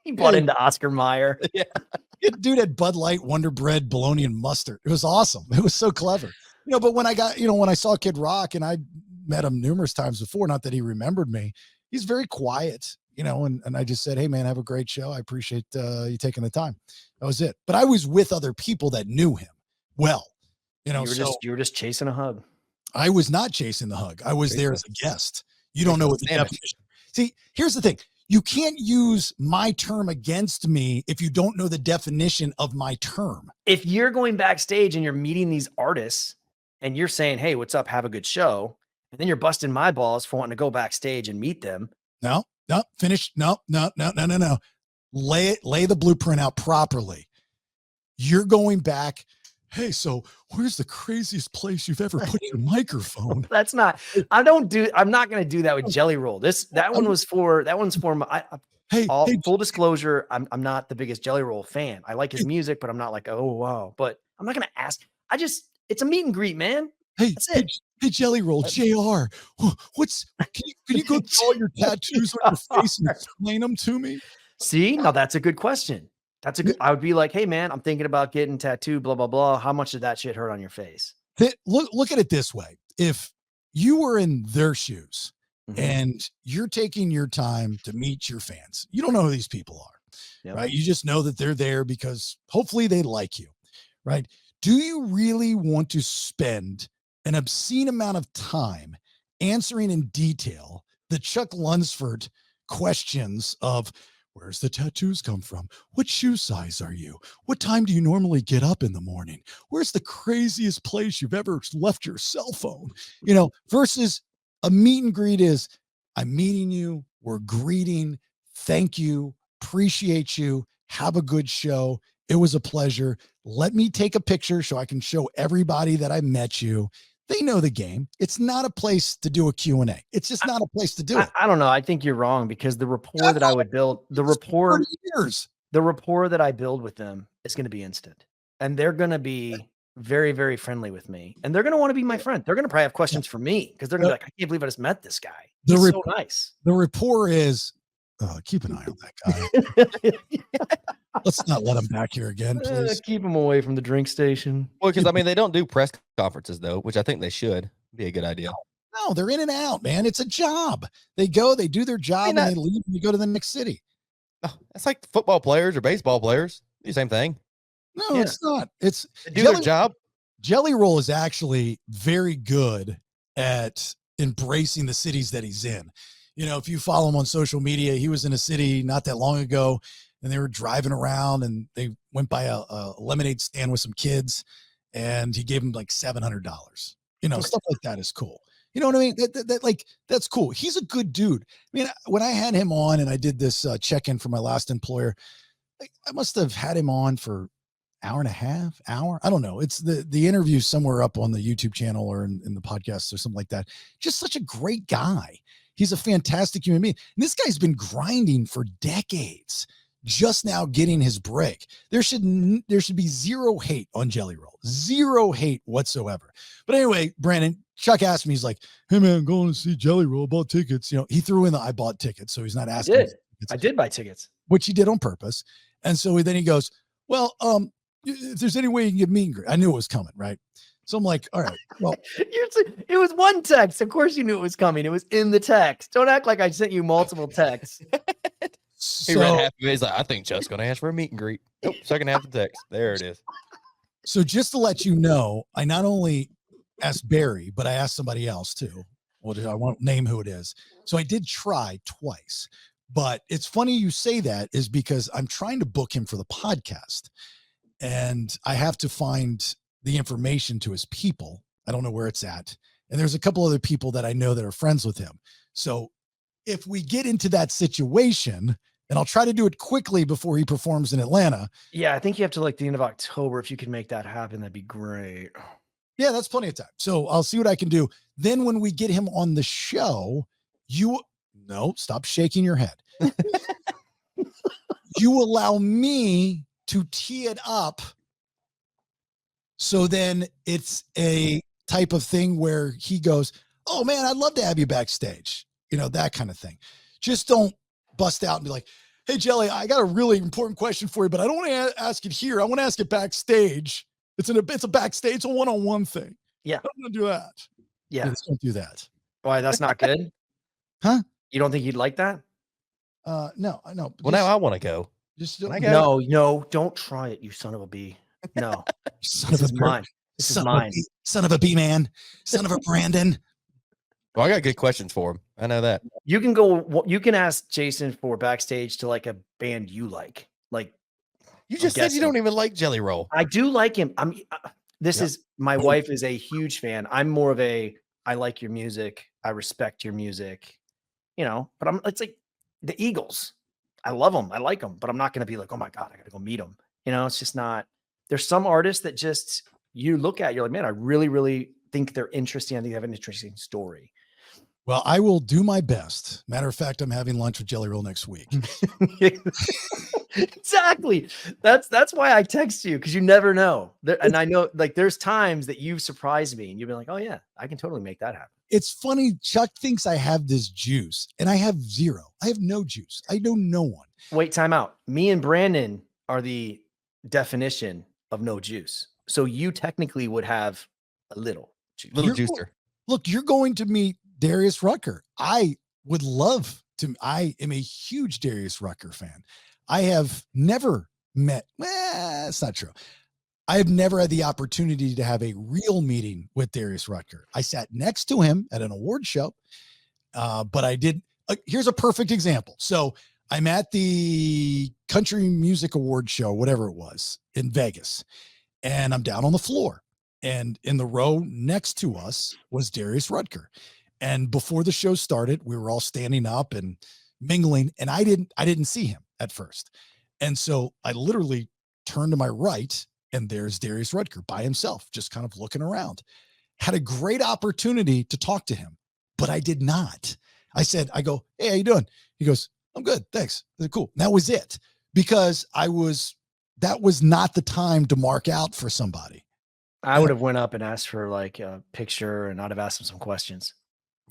He bought into Oscar Mayer. Yeah. Dude had Bud Light, Wonder Bread, bologna, and mustard. It was awesome. It was so clever. But when I saw Kid Rock, and I met him numerous times before, not that he remembered me, he's very quiet, and I just said, hey man, have a great show. I appreciate you taking the time. That was it. But I was with other people that knew him well, you were just chasing a hug. I was not chasing the hug. I was there as a guest. You don't know what the definition. See, here's the thing. You can't use my term against me if you don't know the definition of my term. If you're going backstage and you're meeting these artists and you're saying, hey, what's up? Have a good show. And then you're busting my balls for wanting to go backstage and meet them. No, finish. No. Lay the blueprint out properly. You're going back. Hey, so where's the craziest place you've ever put your microphone? That's not, I'm not going to do that with Jelly Roll. One's for my, full disclosure. I'm not the biggest Jelly Roll fan. I like his music, but I'm not like, oh, wow. But I'm not going to ask. It's a meet and greet, man. Hey, Jelly Roll, JR, can you go through all your tattoos on your face and explain them to me? See, now that's a good question. I would be like, hey man, I'm thinking about getting tattooed, blah, blah, blah. How much did that shit hurt on your face? Look at it this way. If you were in their shoes and you're taking your time to meet your fans, you don't know who these people are, right? You just know that they're there because hopefully they like you, right? Do you really want to spend an obscene amount of time answering in detail the Chuck Lunsford questions of, where's the tattoos come from? What shoe size are you? What time do you normally get up in the morning? Where's the craziest place you've ever left your cell phone? Versus a meet and greet is, I'm meeting you, we're greeting, thank you, appreciate you, have a good show. It was a pleasure. Let me take a picture so I can show everybody that I met you. They know the game. It's not a place to do a Q&A. It's just not a place to do it. I don't know. I think you're wrong, because the rapport that I would build, the rapport that I build with them is going to be instant, and they're going to be very, very friendly with me, and they're going to want to be my friend. They're going to probably have questions for me, because they're going to be like, I can't believe I just met this guy. He's so nice. The rapport is, keep an eye on that guy. Let's not let him back here again, please. Keep him away from the drink station. Well, because I mean, they don't do press conferences though, which I think they should. Be a good idea. No, they're in and out, man. It's a job. They go, they do their job, and they leave, and you go to the next city. Oh, that's like football players or baseball players. Do the same thing. No, it's not. It's they do their job. Jelly Roll is actually very good at embracing the cities that he's in. You know, if you follow him on social media, he was in a city not that long ago, and they were driving around, and they went by a lemonade stand with some kids, and he gave them like $700. You know, stuff like that is cool. You know what I mean? That's cool. He's a good dude. I mean, when I had him on and I did this check-in for my last employer, I must have had him on for hour and a half, hour. I don't know. It's the interview somewhere up on the YouTube channel or in the podcast or something like that. Just such a great guy. He's a fantastic human being. And this guy's been grinding for decades, just now getting his break. There should be zero hate on Jelly Roll, zero hate whatsoever. But anyway, Brandon, Chuck asked me, he's like, "Hey man, going to see Jelly Roll, bought tickets." You know, he threw in the "I bought tickets," so he's not asking. I did buy tickets, which he did on purpose. And so then he goes, "Well, if there's any way you can get meet and greet." I knew it was coming, right? So I'm like, all right, well, it was one text. Of course you knew it was coming. It was in the text. Don't act like I sent you multiple texts. He read half of it. He's like, "I think Chuck's going to ask for a meet and greet." Nope, second half of the text. There it is. So just to let you know, I not only asked Barry, but I asked somebody else too. Well, I won't name who it is. So I did try twice, but it's funny you say that is because I'm trying to book him for the podcast and I have to find the information to his people. I don't know where it's at. And there's a couple other people that I know that are friends with him. So if we get into that situation, and I'll try to do it quickly before he performs in Atlanta. Yeah, I think you have to like the end of October. If you can make that happen, that'd be great. Yeah, that's plenty of time. So I'll see what I can do. Then when we get him on the show, stop shaking your head. You allow me to tee it up. So then it's a type of thing where he goes, "Oh man, I'd love to have you backstage." You know, that kind of thing. Just don't bust out and be like, "Hey Jelly, I got a really important question for you, but I don't want to ask it here. I want to ask it backstage." It's a backstage, it's a one-on-one thing. Yeah. I don't want to do that. Yeah. Just don't do that. Why? That's not good. Huh? You don't think he'd like that? No, I know. Well, now I want to go. No, don't try it, you son of a bee. No. This is mine. This is mine. Son of a bee man. Son of a Brandon. Well, I got good questions for him. I know that. You can ask Jason for backstage to like a band you like. Like, you just said you don't even like Jelly Roll. I do like him. My wife is a huge fan. I'm more of I like your music. I respect your music, you know, but it's like the Eagles. I love them. I like them, but I'm not going to be like, "Oh my God, I got to go meet them." You know, it's just not, there's some artists that just, you look at, you're like, "Man, I really, really think they're interesting. I think they have an interesting story." Well, I will do my best. Matter of fact, I'm having lunch with Jelly Roll next week. Exactly. That's why I text you, because you never know. And I know, like, there's times that you've surprised me and you've been like, "Oh yeah, I can totally make that happen." It's funny. Chuck thinks I have this juice and I have zero. I have no juice. I know no one. Wait, time out. Me and Brandon are the definition of no juice. So you technically would have a little juice. Little juicer. Look, you're going to meet Darius Rucker. I would love to. I am a huge Darius Rucker fan. I have never met. That's not true. I have never had the opportunity to have a real meeting with Darius Rucker. I sat next to him at an award show, but I did. Here's a perfect example. So I'm at the Country Music Award show, whatever it was, in Vegas, and I'm down on the floor. And in the row next to us was Darius Rucker. And before the show started, we were all standing up and mingling, and I didn't see him at first. And so I literally turned to my right, and there's Darius Rucker by himself, just kind of looking around. Had a great opportunity to talk to him, but I did not. I go, "Hey, how you doing?" He goes, "I'm good, thanks." I said, "Cool." And that was it, because that was not the time to mark out for somebody. I would have went up and asked for like a picture, and I'd have asked him some questions.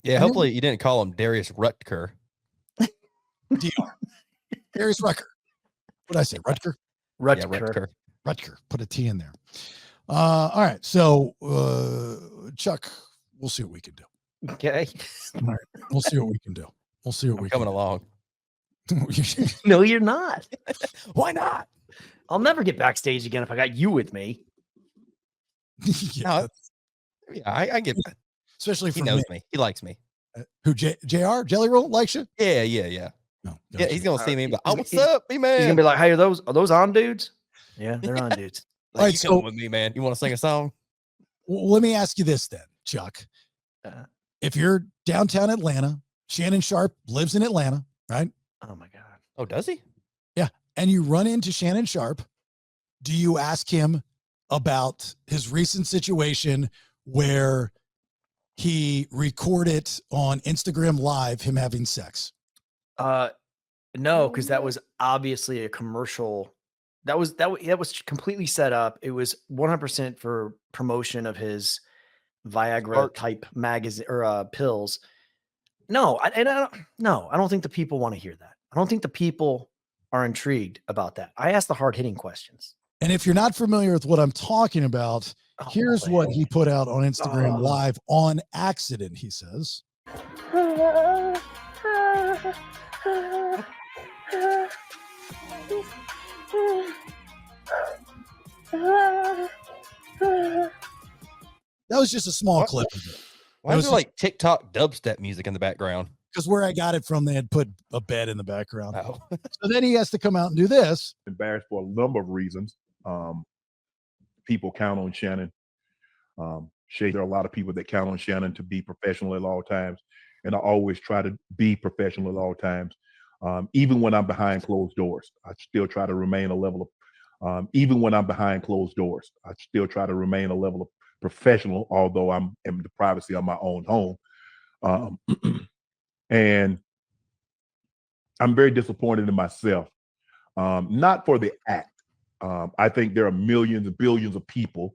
Yeah, hopefully you didn't call him Darius Rutker. DR. Darius Rucker. What did I say? Rutger? Yeah, Rutger. Rutger. Put a T in there. All right. So, Chuck, we'll see what we can do. Okay. All right. We'll see what we can do. We'll see what I'm we coming can along. do. No, you're not. Why not? I'll never get backstage again if I got you with me. Yeah, No, I get. especially He for knows me. me. He likes me. Who, JR? Jelly Roll likes you? Yeah. No. Yeah, he's gonna see me. But oh, what's he's- up, me man? He's gonna be like, "Hey, are those on dudes?" Yeah, they're on dudes. Like, All right, you so- coming with me, man? You want to sing a song? Well, let me ask you this then, Chuck. Uh, If you're downtown Atlanta, Shannon Sharpe lives in Atlanta, right? oh my god. Oh, does he? And you run into Shannon Sharpe, do you ask him about his recent situation where he recorded on Instagram Live him having sex? No, because that was obviously a commercial. That was completely set up. It was 100% for promotion of his Viagra Smart. type magazine or pills. No, I don't think the people want to hear that. I don't think the people are intrigued about that. I ask the hard hitting questions. And if you're not familiar with what I'm talking about, Oh, here's boy. what he put out on Instagram Oh. Live on accident, he says. That was just a small What? clip of it. Why is there like TikTok dubstep music in the background? Because where I got it from, they had put a bed in the background. Oh, So then he has to come out and do this. Embarrassed for a number of reasons. People count on Shannon. There are a lot of people that count on Shannon to be professional at all times, and I always try to be professional at all times. Even when I'm behind closed doors, I still try to remain a level of. Even when I'm behind closed doors, I still try to remain a level of professional, although I'm in the privacy of my own home. And I'm very disappointed in myself, not for the act. I think there are millions and billions of people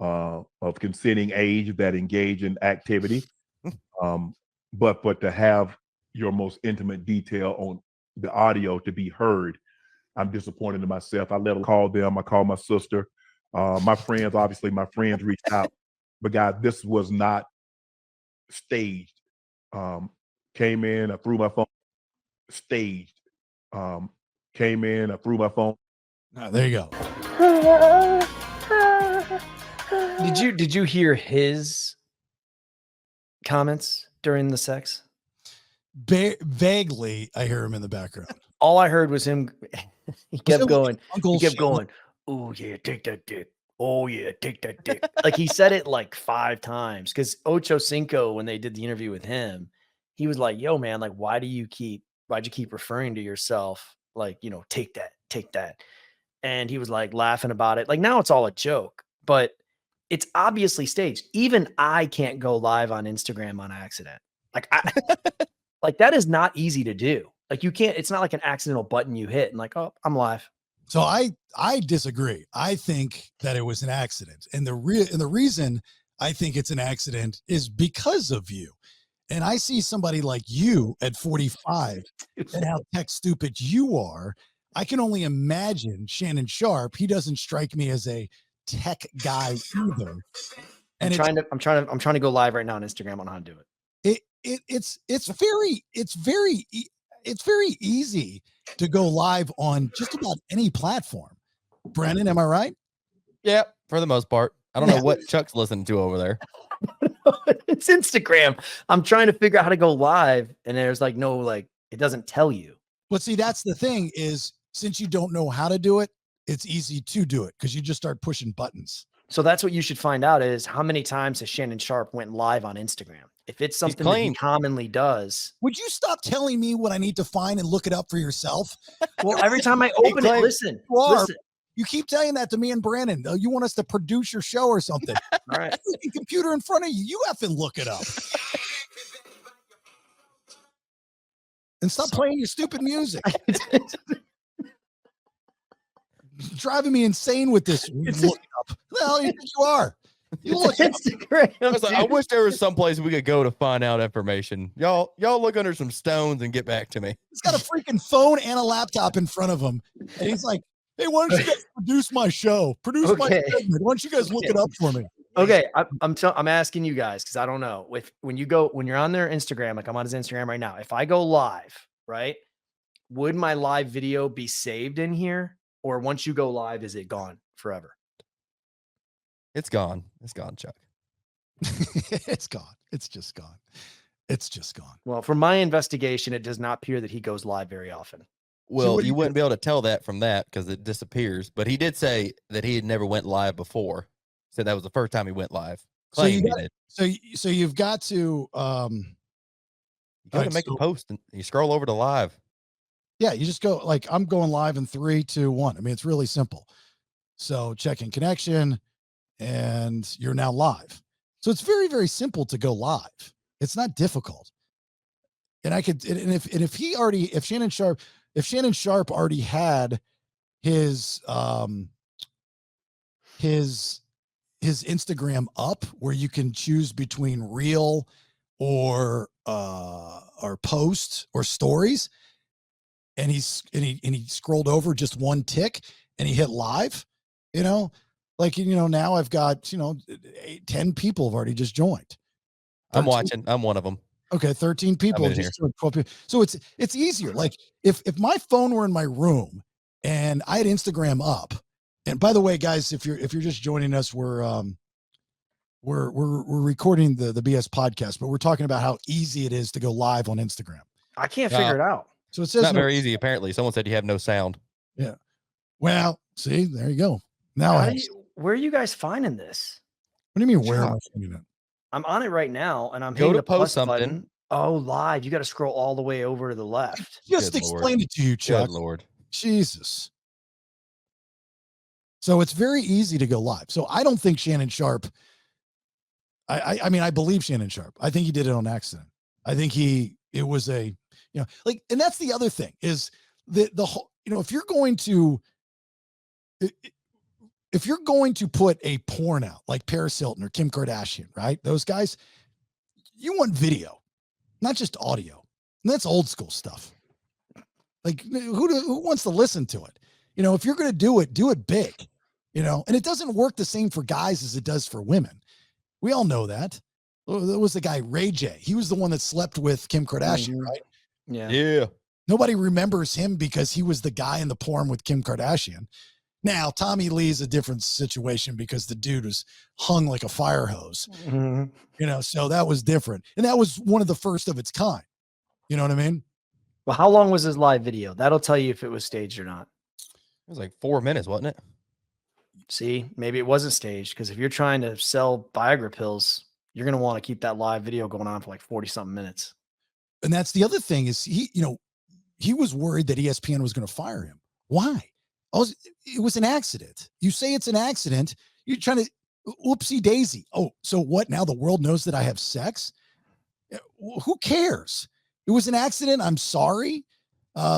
of consenting age that engage in activity, but to have your most intimate detail on the audio to be heard, I'm disappointed in myself. I call them. I call my sister, my friends. Obviously, my friends reached out, but guys, this was not staged. Came in, I threw my phone. Staged. Came in, I threw my phone. There you go. Did you hear his comments during the sex? Vaguely, I hear him in the background. All I heard was him. He kept going. Uncle He kept Shannon. going. Oh yeah, take that dick. Oh yeah, take that dick. Like he said it like 5 times. Because Ocho Cinco, when they did the interview with him, he was like, "Yo, man, like, why'd you keep referring to yourself like, take that?" And he was like laughing about it. Like now it's all a joke, but it's obviously staged. Even I can't go live on Instagram on accident. Like that is not easy to do. Like you can't. It's not like an accidental button you hit and like, oh, I'm live. So I disagree. I think that it was an accident, and the reason I think it's an accident is because of you. And I see somebody like you at 45 and how tech stupid you are. I can only imagine Shannon Sharpe. He doesn't strike me as a tech guy either. And I'm trying to go live right now on Instagram on how to do it. it's very easy to go live on just about any platform. Branden, am I right? yeah, for the most part. I don't know what Chuck's listening to over there. It's Instagram. I'm trying to figure out how to go live, and there's like no it doesn't tell you. But see, that's the thing is, since you don't know how to do it, it's easy to do it because you just start pushing buttons. So that's what you should find out is how many times has Shannon Sharpe went live on Instagram? If it's something that he clean. commonly does. Would you stop telling me what I need to find and look it up for yourself? Well, every time I open it, claims- listen. You keep telling that to me and Branden. You want us to produce your show or something. All right. Freaking computer in front of you. You effing look it up. And stop playing your stupid music. Driving me insane with this. Look it up. Who the hell do you think you are? You look Instagram. I was like, I dude. wish there was some place we could go to find out information. Y'all look under some stones and get back to me. He's got a freaking phone and a laptop in front of him. And he's like, hey, why don't you guys produce my show? Produce my Okay. segment. Why don't you guys look it up for me? Okay, I'm asking you guys because I don't know when you're on their Instagram, like I'm on his Instagram right now. If I go live, right, would my live video be saved in here, or once you go live, is it gone forever? It's gone. It's gone, Chuck. It's gone. It's just gone. It's just gone. Well, from my investigation, it does not appear that he goes live very often. Well, what do you you wouldn't be able to tell that from that because it disappears. But he did say that he had never went live before. Said that was the first time he went live. So you Claimed he got- did. So you've got to You got to alright, make so- a post and you scroll over to live. yeah, you just go like I'm going live in 3, 2, 1. I mean, it's really simple. So checking connection, and you're now live. So it's very, very simple to go live. It's not difficult. And I could, and if Shannon Sharpe already had his Instagram up where you can choose between reel or post or stories, and he scrolled over just one tick and he hit live, now I've got 10 people have already just joined. I'm 13 watching. I'm one of them. Okay, 13 people in just joined, 12 people. So it's easier. Like if my phone were in my room and I had Instagram up, and by the way, guys, if you're just joining us, we're recording the BS podcast, but we're talking about how easy it is to go live on Instagram. I can't figure it out. So it says Not very easy, apparently. Someone said you have no sound. Yeah. Well, see, there you go. Now Where are you guys finding this? what do you mean where am I finding it? I'm on it right now, and I'm Go hitting to the plus post something. button. Oh, live! You got to scroll all the way over to the left. Just Good Lord. explain it to you, Chuck. Good Lord. Jesus. So it's very easy to go live. So I don't think Shannon Sharpe. I mean, I believe Shannon Sharpe. I think he did it on accident. I think it was and that's the other thing is the whole, if you're going to put a porn out like Paris Hilton or Kim Kardashian, right? Those guys, you want video, not just audio. And that's old school stuff. Like who wants to listen to it? If you're going to do it big, and it doesn't work the same for guys as it does for women. We all know that. There was the guy, Ray J. He was the one that slept with Kim Kardashian, right? Yeah. Nobody remembers him because he was the guy in the porn with Kim Kardashian. Now, Tommy Lee is a different situation because the dude was hung like a fire hose, so that was different. And that was one of the first of its kind. You know what I mean? Well, how long was his live video? That'll tell you if it was staged or not. It was like 4 minutes, wasn't it? See, maybe it wasn't staged because if you're trying to sell Viagra pills, you're going to want to keep that live video going on for like 40 something minutes. And that's the other thing is he was worried that ESPN was going to fire him. Why? It was an accident. You say it's an accident. You're trying to oopsie daisy. Oh, so what? Now the world knows that I have sex. Who cares? It was an accident. I'm sorry.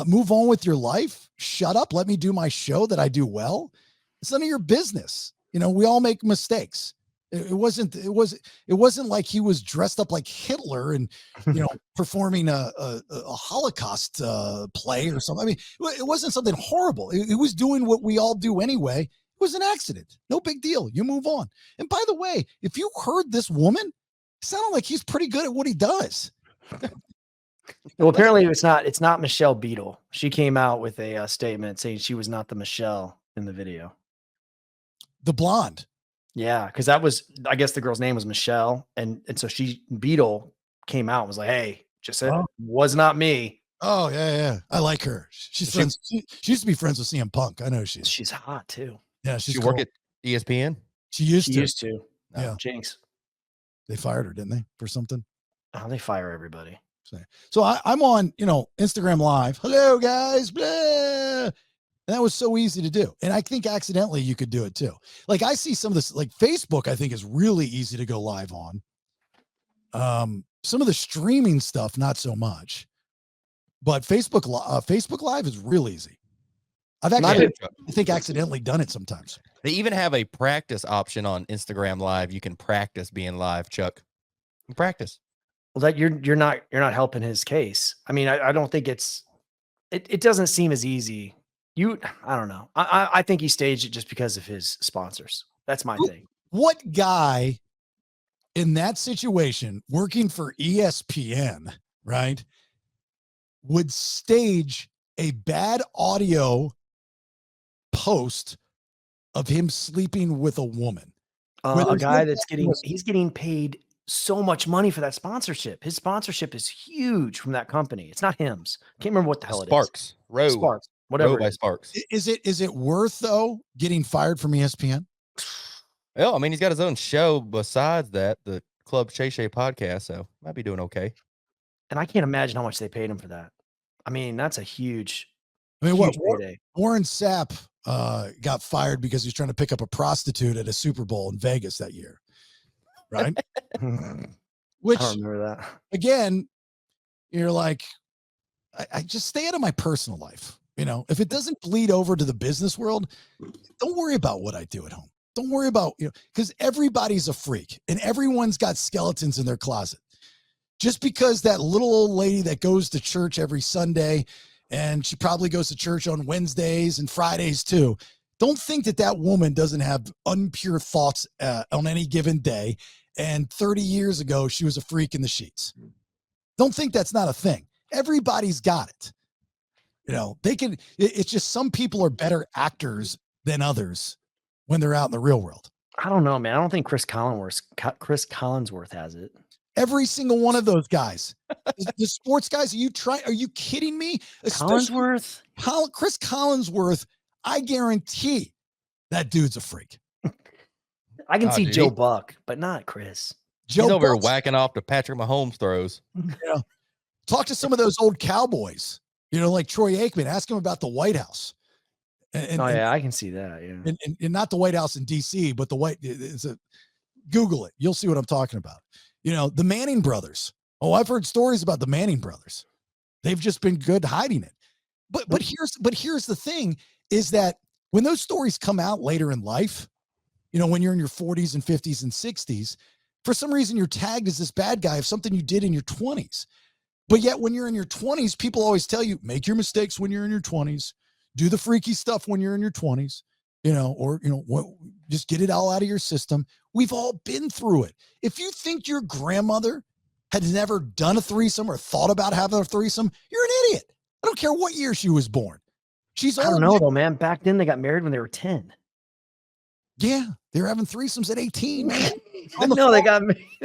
Move on with your life. Shut up. Let me do my show that I do well. It's none of your business. We all make mistakes. It wasn't like he was dressed up like Hitler and, performing a Holocaust play or something. I mean, it wasn't something horrible. It was doing what we all do anyway. It was an accident. No big deal. You move on. And by the way, if you heard this woman, it sounded like he's pretty good at what he does. Well, apparently it's not Michelle Beadle. She came out with a statement saying she was not the Michelle in the video. The blonde. Yeah, because I guess the girl's name was Michelle, and so Beadle came out and was like, "Hey, just said was not me." Oh yeah. I like her. She's friends. She used to be friends with CM Punk. I know she's hot too. Yeah, she's She cool. work at ESPN? She used to. Yeah, Jinx. They fired her, didn't they, for something? Oh, they fire everybody. So I'm on, Instagram Live. Hello, guys. Blah. And that was so easy to do. And I think accidentally you could do it too. Like I see some of this, like Facebook, I think is really easy to go live on. Some of the streaming stuff, not so much. But Facebook Live is real easy. I've actually, I think, accidentally done it sometimes. They even have a practice option on Instagram Live. You can practice being live, Chuck. You practice. Well, that you're not helping his case. I mean, I don't think it doesn't seem as easy. I don't know. I think he staged it just because of his sponsors. That's my thing. What guy in that situation working for ESPN, right, would stage a bad audio post of him sleeping with a woman? A guy he's getting paid so much money for that sponsorship. His sponsorship is huge from that company. It's not Hims. Can't remember what the hell it is. Sparks. Sparks. Whatever. Row by Sparks. Is it worth though getting fired from ESPN? Well, I mean, he's got his own show besides that, the Club Shay Shay podcast, so might be doing okay. And I can't imagine how much they paid him for that. I mean, that's a huge. I mean, huge payday. Warren Sapp got fired because he's trying to pick up a prostitute at a Super Bowl in Vegas that year, right? Which, I don't remember that. Again, you're like, I just stay out of my personal life. You know, if it doesn't bleed over to the business world, don't worry about what I do at home. Don't worry about, because everybody's a freak and everyone's got skeletons in their closet. Just because that little old lady that goes to church every Sunday, and she probably goes to church on Wednesdays and Fridays too, don't think that woman doesn't have unpure thoughts on any given day. And 30 years ago, she was a freak in the sheets. Don't think that's not a thing. Everybody's got it. It's just some people are better actors than others when they're out in the real world. I don't know, man. I don't think Chris Collinsworth has it. Every single one of those guys, the sports guys, are you kidding me? Collinsworth? Chris Collinsworth, I guarantee that dude's a freak. I can see Joe Buck, but not Chris. He's over here whacking off to Patrick Mahomes throws. Talk to some of those old Cowboys, like Troy Aikman. Ask him about the White House. I can see that. Yeah. And not the White House in DC, but Google it. You'll see what I'm talking about. The Manning brothers. Oh, I've heard stories about the Manning brothers. They've just been good hiding it. But here's the thing is that when those stories come out later in life, when you're in your 40s and 50s and 60s, for some reason you're tagged as this bad guy of something you did in your 20s. But yet when you're in your 20s, people always tell you, make your mistakes when you're in your 20s. Do the freaky stuff when you're in your 20s, just get it all out of your system. We've all been through it. If you think your grandmother had never done a threesome or thought about having a threesome, you're an idiot. I don't care what year she was born. I don't know though, man. Back then they got married when they were 10. Yeah, they were having threesomes at 18, man. No, they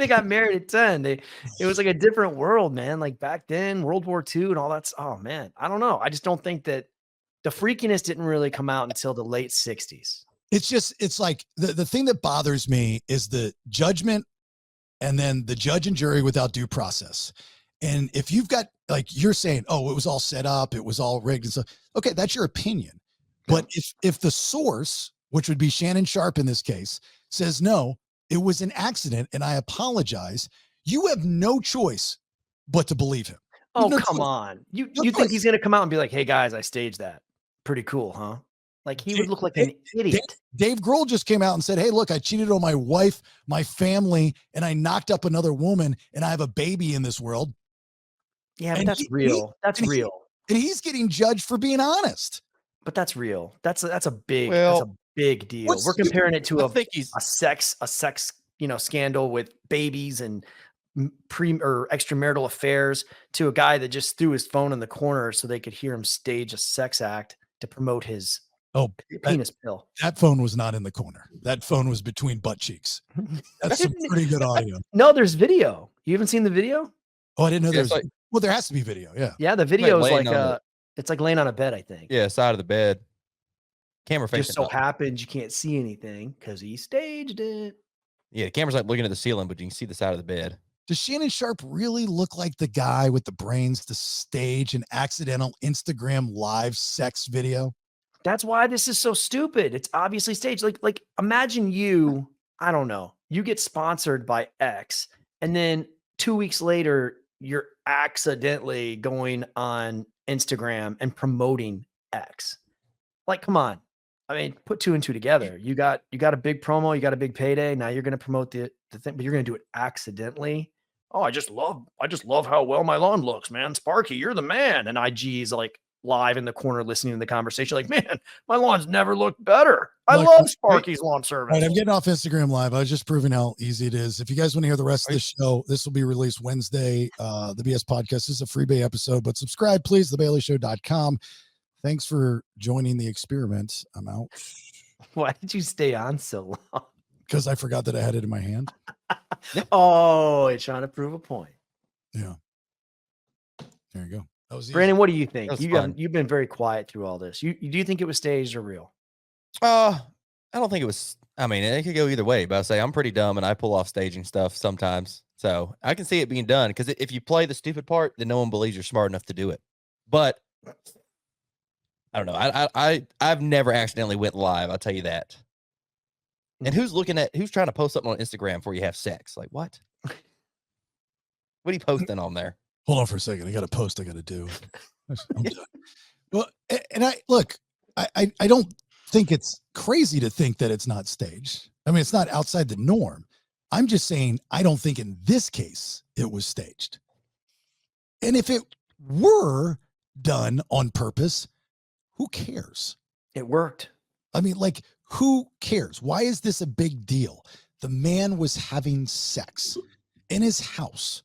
got married at 10. It was like a different world, man. Like back then, World War II and all that. Oh man, I don't know. I just don't think that the freakiness didn't really come out until the late 60s. It's like the thing that bothers me is the judgment and then the judge and jury without due process. And if you've got, like you're saying, oh, it was all set up, it was all rigged and stuff. Okay, that's your opinion. But if the source, which would be Shannon Sharpe in this case, says, no, it was an accident and I apologize, you have no choice but to believe him. Oh, come on. You think he's going to come out and be like, hey, guys, I staged that. Pretty cool, huh? Like he would look like an idiot. Dave Grohl just came out and said, hey, look, I cheated on my wife, my family, and I knocked up another woman, and I have a baby in this world. Yeah, but that's real. That's real. And he's getting judged for being honest. But that's real. That's a big deal. We're comparing it to a sex scandal with babies and extramarital affairs to a guy that just threw his phone in the corner so they could hear him stage a sex act to promote his penis pill. That phone was not in the corner. That phone was between butt cheeks. That's some pretty good audio. No, there's video. You haven't seen the video? Oh, I didn't know there's well, there has to be video. Yeah. Yeah. The video is like it's like laying on a bed, I think. Yeah. Side of the bed. Camera facing. Just so happens you can't see anything because he staged it. Yeah. The camera's like looking at the ceiling, but you can see the side of the bed. Does Shannon Sharpe really look like the guy with the brains to stage an accidental Instagram live sex video? That's why this is so stupid. It's obviously staged. Like imagine I don't know, you get sponsored by X and then 2 weeks later, you're accidentally going on Instagram and promoting X. Like, come on. I mean, put 2 and 2 together. You got a big promo, you got a big payday. Now you're going to promote the thing, but you're going to do it accidentally. Oh, I just love how well my lawn looks, man. Sparky, you're the man. And IG's like live in the corner listening to the conversation, like, man, my lawn's never looked better. I love Sparky's lawn service. All right, I'm getting off Instagram Live. I was just proving how easy it is. If you guys want to hear the rest of the show, this will be released Wednesday. The BS podcast is a Freebae episode, but subscribe, please, thebaileyshow.com. Thanks for joining the experiment. I'm out. Why did you stay on so long? Because I forgot that I had it in my hand. Oh, you're trying to prove a point. Yeah. There you go. That was easy. Brandon, what do you think? Fun. You've been very quiet through all this. Do you think it was staged or real? I don't think it was. I mean, it could go either way, but I say I'm pretty dumb and I pull off staging stuff sometimes. So I can see it being done, because if you play the stupid part, then no one believes you're smart enough to do it. But I don't know. I've never accidentally went live. I'll tell you that. And who's trying to post something on Instagram before you have sex? Like, what? What are you posting on there? Hold on for a second. I got a post I got to do. I'm done. Well, and I don't think it's crazy to think that it's not staged. I mean, it's not outside the norm. I'm just saying, I don't think in this case it was staged. And if it were done on purpose, who cares? It worked. I mean, like, who cares? Why is this a big deal? The man was having sex in his house.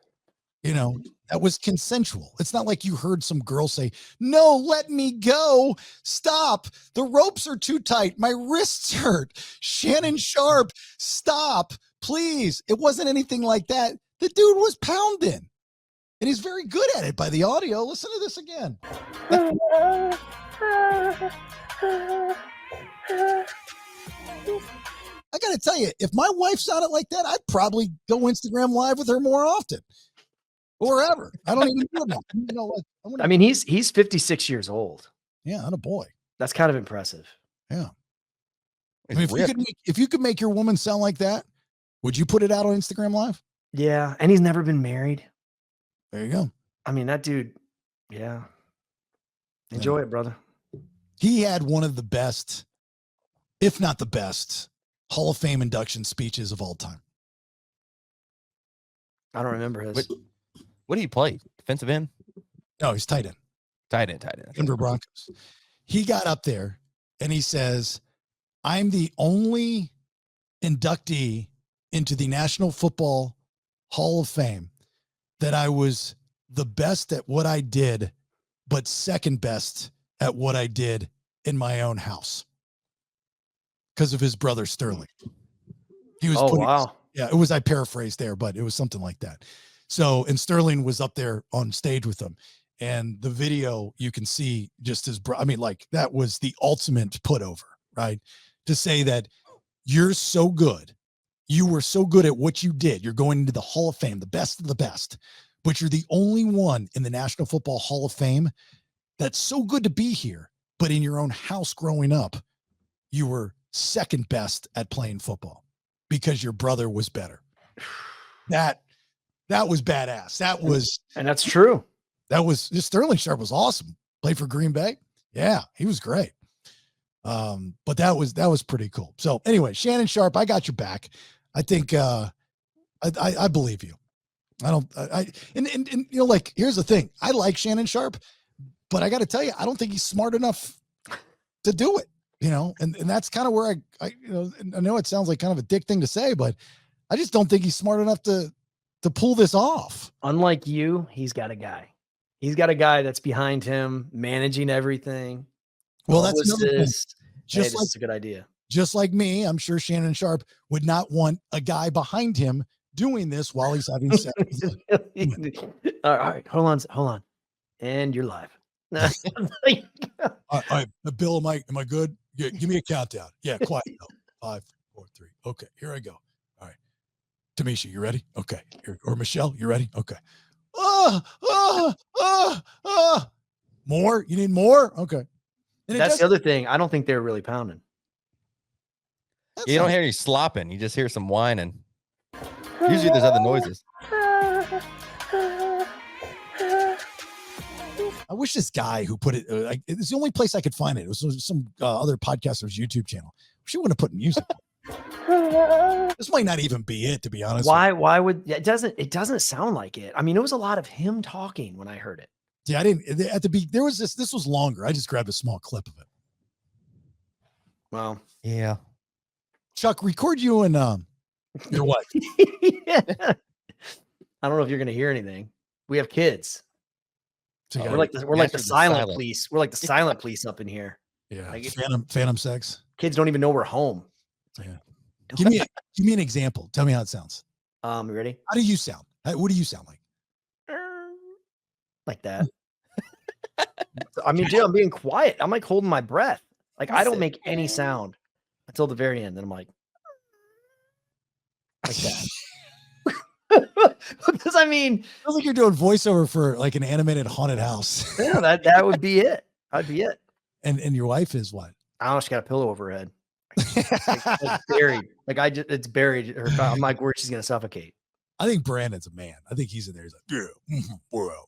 You know, that was consensual. It's not like you heard some girl say, no, let me go. Stop. The ropes are too tight. My wrists hurt. Shannon Sharpe, stop, please. It wasn't anything like that. The dude was pounding. And he's very good at it by the audio. Listen to this again. I got to tell you, if my wife sounded like that, I'd probably go Instagram Live with her more often. Or ever. I don't even know. You know, like, I mean, he's 56 years old. Yeah, I'm a boy. That's kind of impressive. Yeah. I mean, if you could make your woman sound like that, would you put it out on Instagram Live? Yeah, and he's never been married. There you go. I mean, that dude, yeah. Enjoy it, brother. He had one of the best, if not the best, Hall of Fame induction speeches of all time. I don't remember his. What do you play? Defensive end? No, he's tight end. Tight end. Denver Broncos. He got up there and he says, I'm the only inductee into the National Football Hall of Fame that I was the best at what I did, but second best at what I did in my own house because of his brother Sterling. He was wow. Yeah, it was, I paraphrased there, but it was something like that. So, and Sterling was up there on stage with them, and the video you can see just his I mean, like, that was the ultimate put over, right? To say that you're so good. You were so good at what you did. You're going into the Hall of Fame, the best of the best, but you're the only one in the National Football Hall of Fame that's so good to be here. But in your own house growing up, you were second best at playing football because your brother was better. That was badass. And that's true. That was just Sterling Sharpe was awesome. Played for Green Bay. Yeah, he was great. But that was pretty cool. So anyway, Shannon Sharpe, I got your back. I think I believe you. And you know, like, here's the thing. I like Shannon Sharpe, but I got to tell you, I don't think he's smart enough to do it. You know, and that's kind of where I know it sounds like kind of a dick thing to say, but I just don't think he's smart enough to pull this off. Unlike you, he's got a guy. He's got a guy that's behind him, managing everything. Well, that's a good idea. Just like me, I'm sure Shannon Sharpe would not want a guy behind him doing this while he's having sex. All right, hold on. And you're live. All right, Bill, am I good? Yeah, give me a countdown. Yeah, quiet. No. 5, 4, 3. Okay, here I go. All right. Tamisha, you ready? Okay. Or Michelle, you ready? Okay. More? You need more? Okay. And that's the other thing. I don't think they're really pounding. You don't hear any slopping. You just hear some whining. Usually there's other noises. I wish this guy who put it, it's the only place I could find it. It was some other podcaster's YouTube channel. She wouldn't have put music. This might not even be it, to be honest. Why would it doesn't sound like it. I mean, it was a lot of him talking when I heard it. Yeah, I didn't at the beat. There was this was longer. I just grabbed a small clip of it. Well, yeah. Chuck, record you and your wife. Yeah. I don't know if you're gonna hear anything. We have kids. So We're like the silent police. We're like the silent police up in here. Yeah. Like, Phantom sex. Kids don't even know we're home. Yeah. Give me an example. Tell me how it sounds. You ready? How do you sound? What do you sound like? Like that. I mean, dude, I'm being quiet. I'm like holding my breath. Like I don't make any sound until the very end. Then I'm like that. Because I mean, feels like you're doing voiceover for like an animated haunted house. Yeah, that would be it. That'd be it. And your wife is what? I don't know. She got a pillow over her head. Like buried. Like it's buried. I'm like, where she's gonna suffocate. I think Brandon's a man. I think he's in there. He's like, yeah. Well,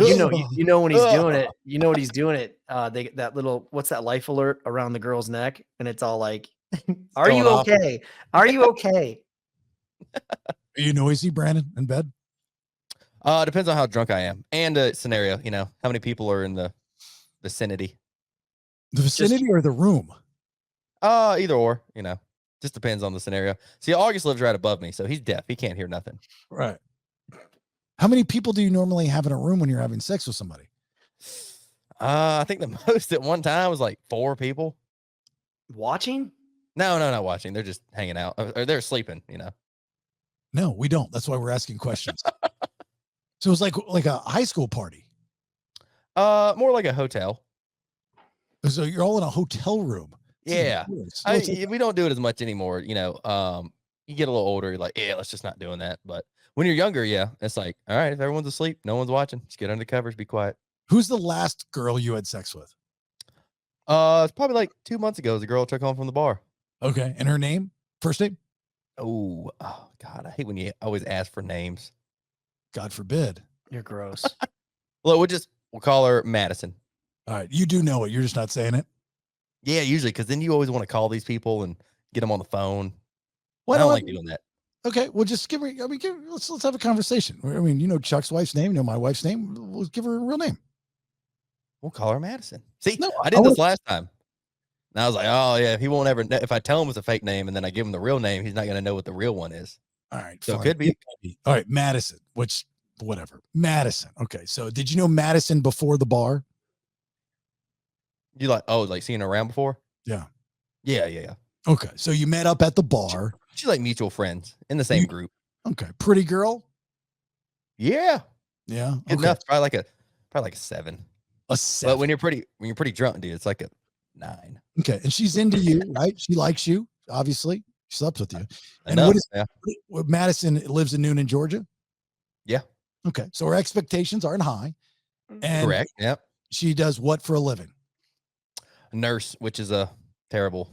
you know when he's doing it. You know what he's doing it. That little what's that life alert around the girl's neck, and it's all like, "Are you okay? Are you okay?" Are you noisy, Brandon, in bed? Depends on how drunk I am and the scenario. You know, how many people are in the vicinity. The vicinity or the room? Either or, you know, just depends on the scenario. See, August lives right above me, so he's deaf. He can't hear nothing. Right. How many people do you normally have in a room when you're having sex with somebody? I think the most at one time was like 4 people. Watching? No, not watching. They're just hanging out. Or they're sleeping, you know. No, we don't. That's why we're asking questions. So it was like a high school party. More like a hotel. So you're all in a hotel room. Yeah. We don't do it as much anymore. You know, you get a little older, you're like, yeah, let's just not doing that. But when you're younger, yeah, it's like, all right, if everyone's asleep, no one's watching, just get under the covers, be quiet. Who's the last girl you had sex with? It's probably like 2 months ago. It was a girl I took home from the bar. Okay. And her name? First name? Oh God. I hate when you always ask for names. God forbid. You're gross. Well, we'll call her Madison. All right. You do know it. You're just not saying it. Yeah, usually, because then you always want to call these people and get them on the phone. Why I don't like doing that. Okay, well, just let's have a conversation. I mean, you know Chuck's wife's name, you know my wife's name. We'll give her a real name. We'll call her Madison. See, no, I did this last time. And I was like, oh yeah, he won't ever. If I tell him it's a fake name and then I give him the real name, he's not going to know what the real one is. All right, so fine. it could be. All right, Madison. Whatever. Madison. Okay, so did you know Madison before the bar? You like seeing her around before? Yeah. Yeah. Okay, so you met up at the bar. She's like mutual friends in the same group. Okay, pretty girl. Yeah. Good enough. Probably like a 7. A 7. But when you're pretty drunk, dude, it's like a 9. Okay, and she's into you, right? She likes you, obviously. She slept with you. And what Madison lives in Noonan, Georgia? Yeah. Okay, so her expectations aren't high. And correct. Yep. She does what for a living? Nurse, which is a terrible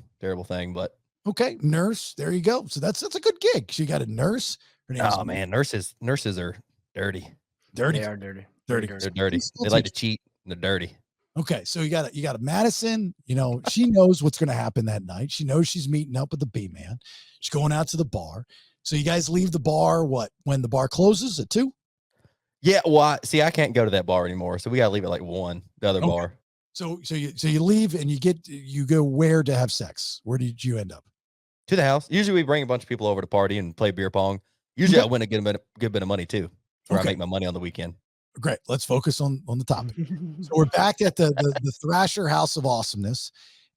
thing, but okay, nurse. There you go. So that's a good gig. She got a nurse. Her name is man, nurses are dirty. Dirty. They are dirty. They're dirty. They like to cheat and they're dirty. Okay, so you got a Madison. You know, she knows what's going to happen that night. She knows she's meeting up with the B man. She's going out to the bar. So you guys leave the bar when the bar closes at 2? Yeah. Well, I can't go to that bar anymore. So we got to leave at like 1. The other bar. So you leave and you go where to have sex? Where did you end up? To the house. Usually we bring a bunch of people over to party and play beer pong. Usually I win a good bit of money too, where I make my money on the weekend. Great. Let's focus on the topic. So we're back at the Thrasher House of Awesomeness,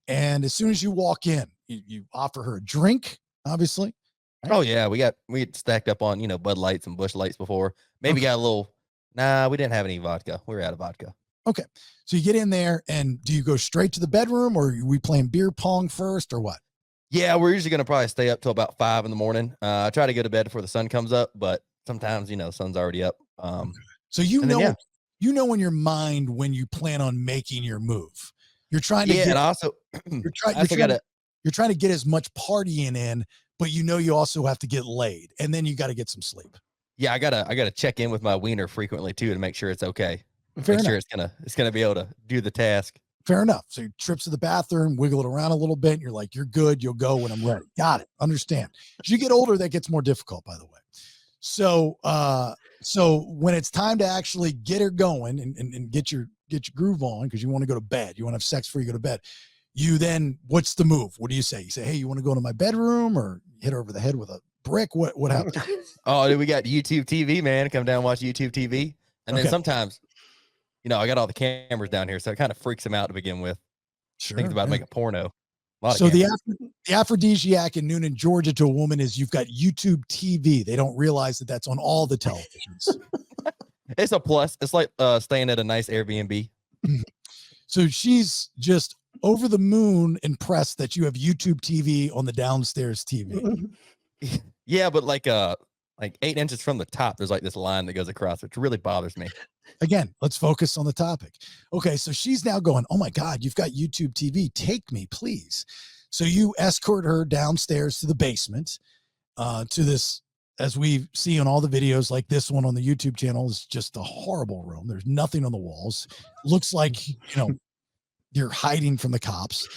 and as soon as you walk in, you offer her a drink, obviously. Right? Oh yeah, we had stacked up on Bud Lights and Busch Lights before. Maybe got a little. Nah, we didn't have any vodka. We were out of vodka. Okay. So you get in there, and do you go straight to the bedroom, or are we playing beer pong first, or what? Yeah, we're usually going to probably stay up till about 5 in the morning. I try to go to bed before the sun comes up, but sometimes, the sun's already up. So you know in your mind when you plan on making your move. You're trying to and also you're trying to get as much partying in, but you also have to get laid, and then you got to get some sleep. Yeah, I gotta check in with my wiener frequently too to make sure it's okay. Fair Make enough. sure it's gonna be able to do the task. Fair enough. So you trips to the bathroom, wiggle it around a little bit, and you're like, you're good. You'll go when I'm ready. Got it. Understand. As you get older, that gets more difficult, by the way. So so when it's time to actually get her going and get your groove on, because you want to go to bed, you want to have sex before you go to bed, you then, what's the move? What do you say? You say, hey, you want to go to my bedroom, or hit her over the head with a brick? What happens? Oh, dude, we got YouTube TV, man. Come down and watch YouTube TV. And then sometimes, I got all the cameras down here, so it kind of freaks him out to begin with. Sure. Thinking about making porno. So the aphrodisiac in Noonan, Georgia, to a woman is you've got YouTube TV. They don't realize that that's on all the televisions. It's a plus. It's like staying at a nice Airbnb. So she's just over the moon impressed that you have YouTube TV on the downstairs TV. Yeah, but like 8 inches from the top, there's like this line that goes across, which really bothers me. Again, let's focus on the topic. Okay, so she's now going, oh my God, you've got YouTube TV. Take me, please. So you escort her downstairs to the basement, to this, as we see on all the videos, like this one on the YouTube channel, is just a horrible room. There's nothing on the walls. Looks like, you're hiding from the cops.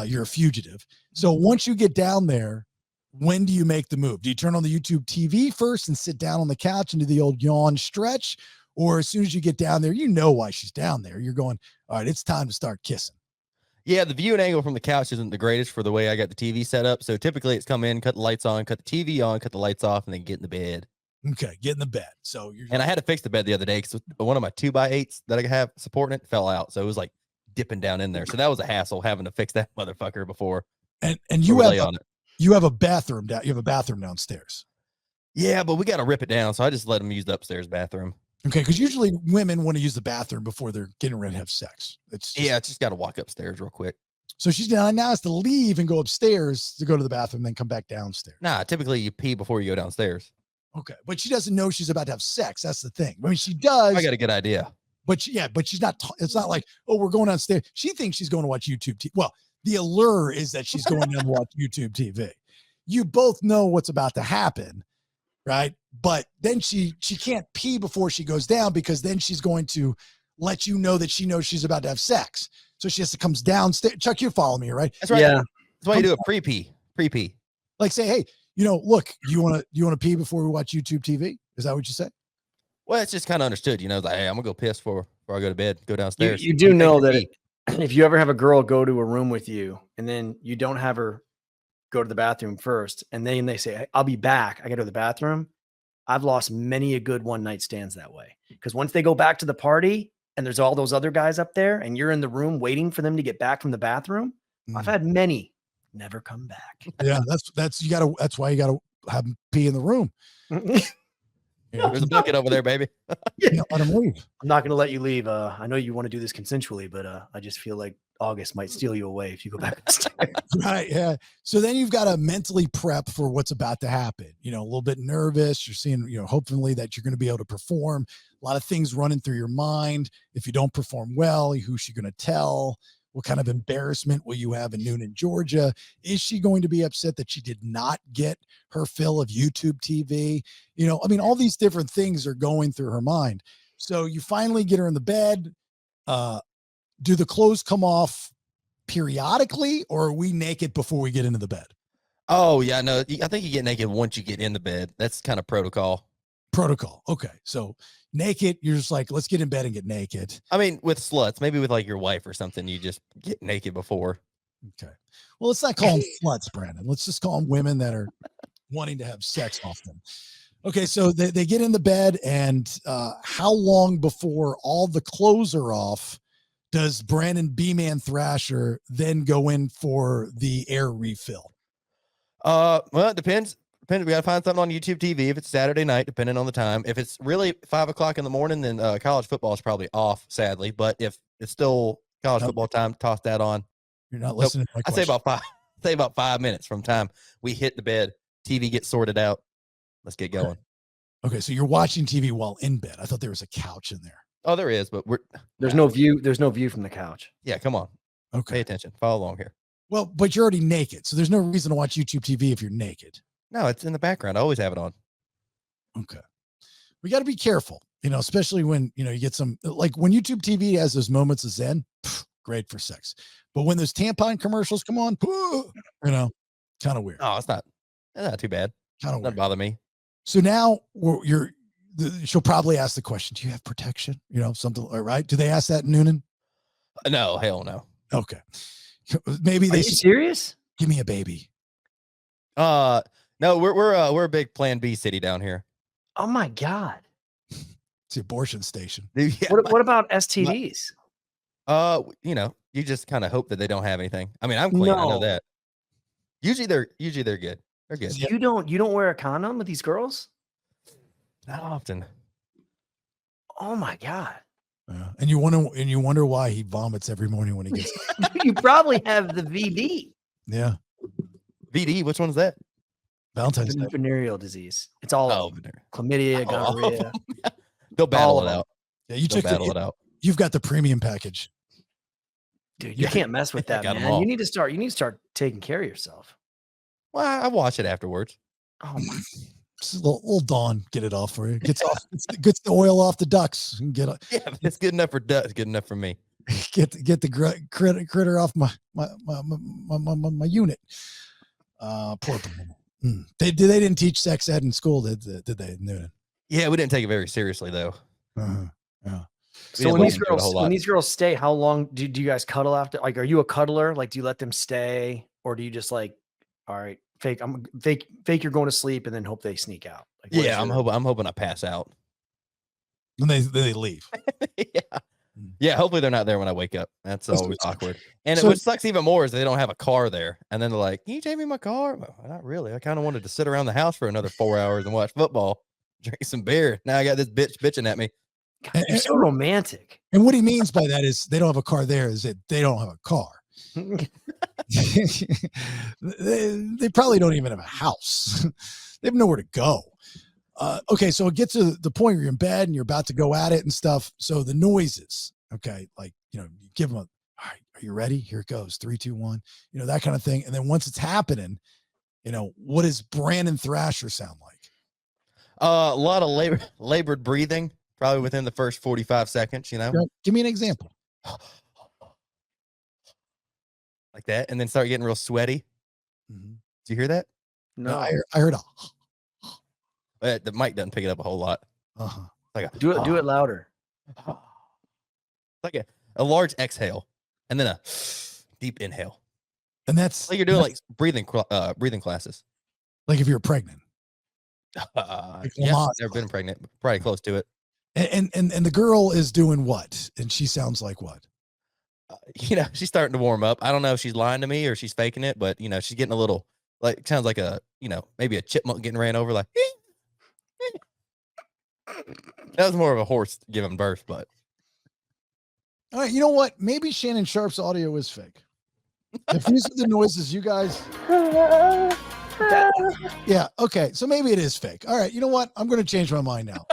You're a fugitive. So once you get down there, when do you make the move? Do you turn on the YouTube TV first and sit down on the couch and do the old yawn stretch? Or as soon as you get down there, you know why she's down there. You're going, all right, it's time to start kissing. Yeah, the viewing angle from the couch isn't the greatest for the way I got the TV set up. So typically it's come in, cut the lights on, cut the TV on, cut the lights off, and then get in the bed. Okay, get in the bed. So and I had to fix the bed the other day because one of my 2x8s that I have supporting it fell out. So it was like dipping down in there. So that was a hassle having to fix that motherfucker before. And you have a bathroom down. You have a bathroom downstairs. Yeah, but we got to rip it down. So I just let them use the upstairs bathroom. Okay, because usually women want to use the bathroom before they're getting ready to have sex. It's just got to walk upstairs real quick. So she's now has to leave and go upstairs to go to the bathroom, then come back downstairs. Nah, typically you pee before you go downstairs. Okay, but she doesn't know she's about to have sex. That's the thing. I mean, she does. I got a good idea. But she's not. It's not like, oh, we're going downstairs. She thinks she's going to watch YouTube TV. Well, the allure is that she's going to watch YouTube TV. You both know what's about to happen, right? But then she can't pee before she goes down, because then she's going to let you know that she knows she's about to have sex. So she has to comes downstairs. Chuck, you follow me, right? That's right. Yeah. That's why you do a pre-pee. Like say, hey, look, you want to pee before we watch YouTube TV? Is that what you say? Well, it's just kind of understood, like, hey, I'm gonna go piss before I go to bed, go downstairs. You do know that if you ever have a girl go to a room with you and then you don't have her go to the bathroom first, and then they say, hey, I'll be back, I gotta go to the bathroom. I've lost many a good one night stands that way. Because once they go back to the party and there's all those other guys up there and you're in the room waiting for them to get back from the bathroom, I've had many never come back. Yeah, that's why you gotta have them pee in the room. There's a bucket over there, baby. Let him leave. I'm not going to let you leave. I know you want to do this consensually, but I just feel like August might steal you away if you go back upstairs. Right. Yeah. So then you've got to mentally prep for what's about to happen. A little bit nervous. You're seeing, hopefully that you're going to be able to perform. A lot of things running through your mind. If you don't perform well, who's she going to tell? What kind of embarrassment will you have in Noonan, Georgia? Is she going to be upset that she did not get her fill of YouTube TV? All these different things are going through her mind. So you finally get her in the bed. Do the clothes come off periodically, or are we naked before we get into the bed? Oh, yeah. No, I think you get naked once you get in the bed. That's kind of protocol. Okay. So naked, you're just like, let's get in bed and get naked. I mean, with sluts, maybe with like your wife or something, you just get naked before. Okay. Well, let's not call them sluts, Brandon. Let's just call them women that are wanting to have sex often. Okay. So they get in the bed, and how long before all the clothes are off does Brandon B-Man Thrasher then go in for the air refill? Well, it depends. We got to find something on YouTube TV if it's Saturday night, depending on the time. If it's really 5 o'clock in the morning, then college football is probably off, sadly. But if it's still college football time, toss that on. You're not listening to my question. I say about 5 minutes from time we hit the bed, TV gets sorted out. Let's get going. Okay, so you're watching TV while in bed. I thought there was a couch in there. Oh, there is, but there's no view. There's no view from the couch. Yeah, come on. Okay. Pay attention. Follow along here. Well, but you're already naked, so there's no reason to watch YouTube TV if you're naked. No, it's in the background. I always have it on. Okay. We got to be careful. You know, especially when, you know, you get some, like when YouTube TV has those moments of zen, great for sex. But when those tampon commercials come on, you know, kind of weird. Oh, it's not too bad. Kind of Doesn't weird. bother me. So now she'll probably ask the question, do you have protection? You know, something, right? Do they ask that in Noonan? No, hell no. Okay. Maybe Are they you serious? give me a baby. No, we're a big Plan B city down here. Oh my God. It's the abortion station. Yeah, What about STDs? you know, you just kind of hope that they don't have anything. I mean, I'm clean. I know No. that. Usually they're good. They're good. You don't wear a condom with these girls? Not often. Oh my God. And you wonder why he vomits every morning when he gets. You probably have the VD. Yeah. VD, which one's that? Valentine's Day. Venereal disease. It's all of them. Chlamydia, gonorrhea. They'll battle All it of out. Yeah, you They'll took battle it out. You've got the premium package. Dude, you can't mess with that, got 'em man. all. You need to start taking care of yourself. Well, I watch it afterwards. Oh my. Just a little Dawn, get it off for you. Gets gets the oil off the ducks and get Yeah, it's good enough for ducks. Good enough for me. get the critter off my unit. Poor people. They didn't teach sex ed in school, did they? No. Yeah, we didn't take it very seriously though. Yeah. So when these girls stay, how long do you guys cuddle after? Like, are you a cuddler? Like, do you let them stay, or do you just like, all right, fake you're going to sleep and then hope they sneak out? Like, Yeah, I'm hoping I pass out. And they leave. Yeah. Hopefully they're not there when I wake up. That's always awkward. And So- what sucks even more is they don't have a car there. And then they're like, "Can you take me my car?" Well, not really. I kind of wanted to sit around the house for another 4 hours and watch football, drink some beer. Now I got this bitch bitching at me. God, you're so romantic. And what he means by that is they don't have a car there, is that they don't have a car. they probably don't even have a house. They have nowhere to go. Okay, so it gets to the point where you're in bed and you're about to go at it and stuff. So the noises, okay, like, you know, you give them all right, are you ready? Here it goes. 3, 2, 1, you know, that kind of thing. And then once it's happening, you know, what does Brandon Thrasher sound like? A lot of labored breathing, probably within the first 45 seconds, you know. Give me an example. Like that, and then start getting real sweaty. Mm-hmm. Do you hear that? No, I heard a The mic doesn't pick it up a whole lot. Like do it louder. Like a large exhale, and then a deep inhale. And that's Like you're doing like breathing classes. like if you're pregnant. Yeah, never been pregnant, but probably close to it. And the girl is doing what? And she sounds like what? You know, she's starting to warm up. I don't know if she's lying to me or she's faking it, but you know, she's getting a little like sounds like a, you know, maybe a chipmunk getting ran over. Like that was more of a horse giving birth, but All right, you know what? Maybe Shannon Sharpe's audio is fake. If these are the noises you guys. Yeah, okay. So maybe it is fake. All right, you know what? I'm going to change my mind now.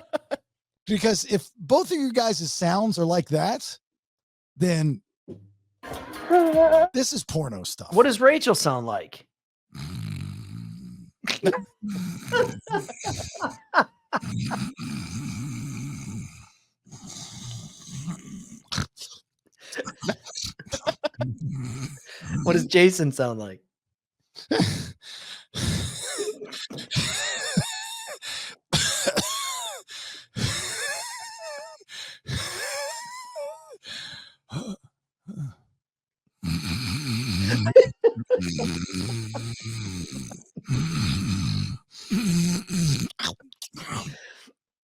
Because if both of you guys' sounds are like that, then this is porno stuff. What does Rachel sound like? What does Jason sound like?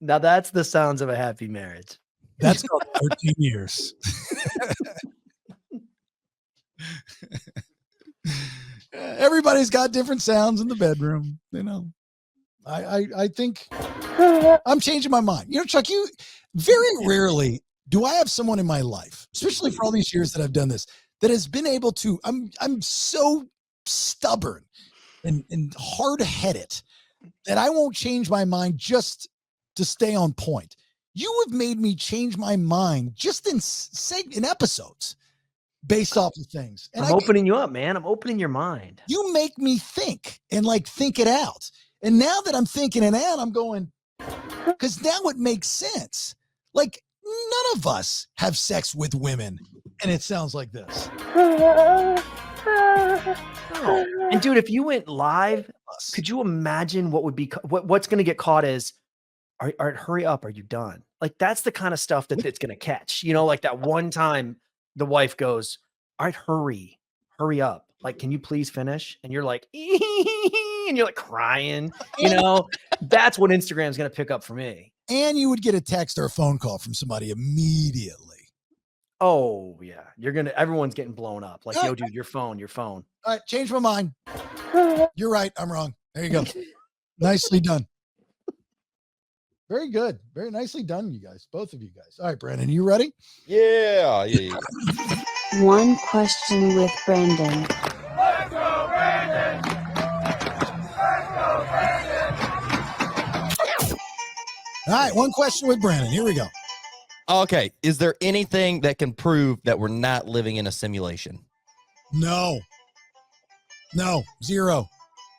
Now that's the sounds of a happy marriage. That's called 13 years. Everybody's got different sounds in the bedroom, you know. I think I'm changing my mind. You know, Chuck, you very rarely do I have someone in my life, especially for all these years that I've done this, that has been able to, I'm so stubborn and hard-headed that I won't change my mind just to stay on point. You have made me change my mind just in episodes based off of things. And I'm opening you up, man. I'm opening your mind. You make me think and like think it out. And now that I'm thinking it out, I'm going, Because now it makes sense. Like, none of us have sex with women, and it sounds like this. And dude, if you went live, could you imagine what would be what's going to get caught as? All right, hurry up. Are you done? Like, that's the kind of stuff that it's going to catch. You know, like that one time the wife goes, all right, hurry up. Like, can you please finish? And you're like, and you're like crying. You know, that's what Instagram's going to pick up for me. And you would get a text or a phone call from somebody immediately. Oh, yeah. Everyone's getting blown up. Like, yo, dude, your phone. All right, change my mind. You're right. I'm wrong. There you go. Nicely done. Very good. Very nicely done, you guys. Both of you guys. All right, Brandon, you ready? Yeah. One question with Brandon. Let's go, Brandon! All right, one question with Brandon. Here we go. Okay. Is there anything that can prove that we're not living in a simulation? No, zero.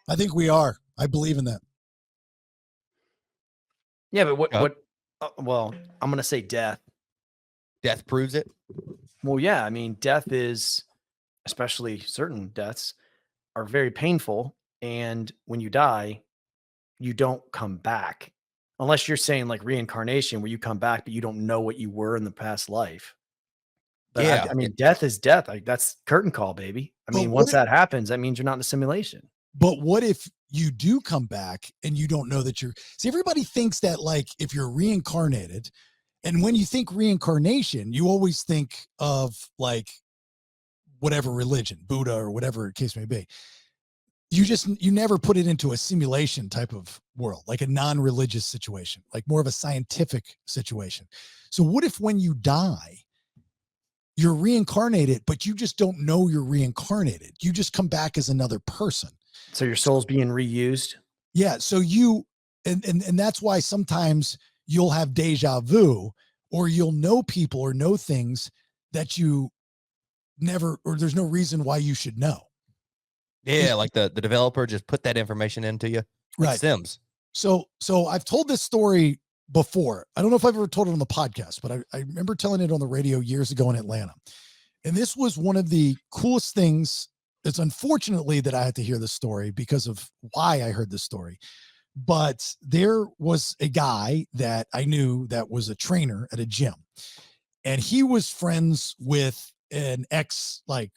I think we are. I believe in that. Yeah, but well, I'm going to say death. Death proves it? Well, yeah. I mean, death is, especially certain deaths, are very painful. And when you die, you don't come back. Unless you're saying like reincarnation, where you come back, but you don't know what you were in the past life. But Yeah. I mean, death is death. Like, that's curtain call, baby. I mean, once that happens, that means you're not in a simulation. But what if you do come back and you don't know that see, everybody thinks that like if you're reincarnated, and when you think reincarnation, you always think of like whatever religion, Buddha or whatever the case may be. You never put it into a simulation type of world, like a non-religious situation, like more of a scientific situation. So what if when you die, you're reincarnated, but you just don't know you're reincarnated? You just come back as another person. So your soul's being reused. Yeah. So and that's why sometimes you'll have deja vu, or you'll know people or know things that you never, or there's no reason why you should know. Yeah. Like the developer just put that information into you. Like Right. Sims. So I've told this story before. I don't know if I've ever told it on the podcast, but I remember telling it on the radio years ago in Atlanta. And this was one of the coolest things. It's unfortunately that I had to hear this story because of why I heard this story. But there was a guy that I knew that was a trainer at a gym, and he was friends with an ex like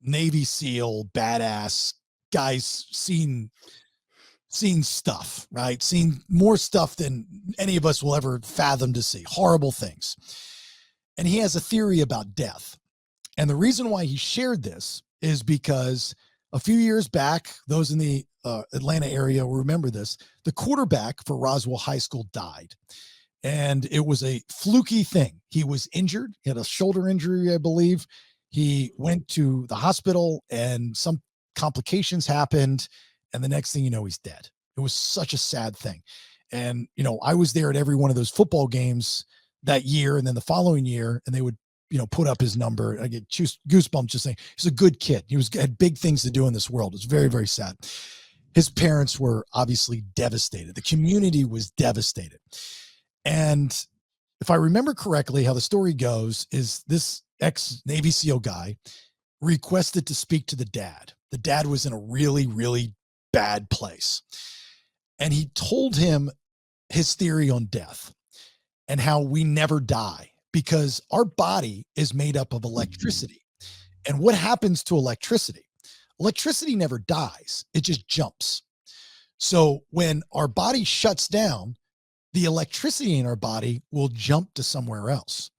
Navy SEAL badass guys, seen stuff, right? Seen more stuff than any of us will ever fathom to see. Horrible things. And he has a theory about death. And the reason why he shared this is because a few years back, those in the Atlanta area will remember this, the quarterback for Roswell High School died. And it was a fluky thing. He was injured. He had a shoulder injury, I believe. He went to the hospital and some complications happened. And the next thing you know, he's dead. It was such a sad thing. And, you know, I was there at every one of those football games that year. And then the following year, and they would, you know, put up his number. I get goosebumps just saying he's a good kid. He had big things to do in this world. It's very, very sad. His parents were obviously devastated. The community was devastated. And if I remember correctly, how the story goes is this ex-Navy SEAL guy requested to speak to the dad. The dad was in a really, really bad place. And he told him his theory on death and how we never die because our body is made up of electricity. And what happens to electricity? Electricity never dies. It just jumps. So when our body shuts down, the electricity in our body will jump to somewhere else.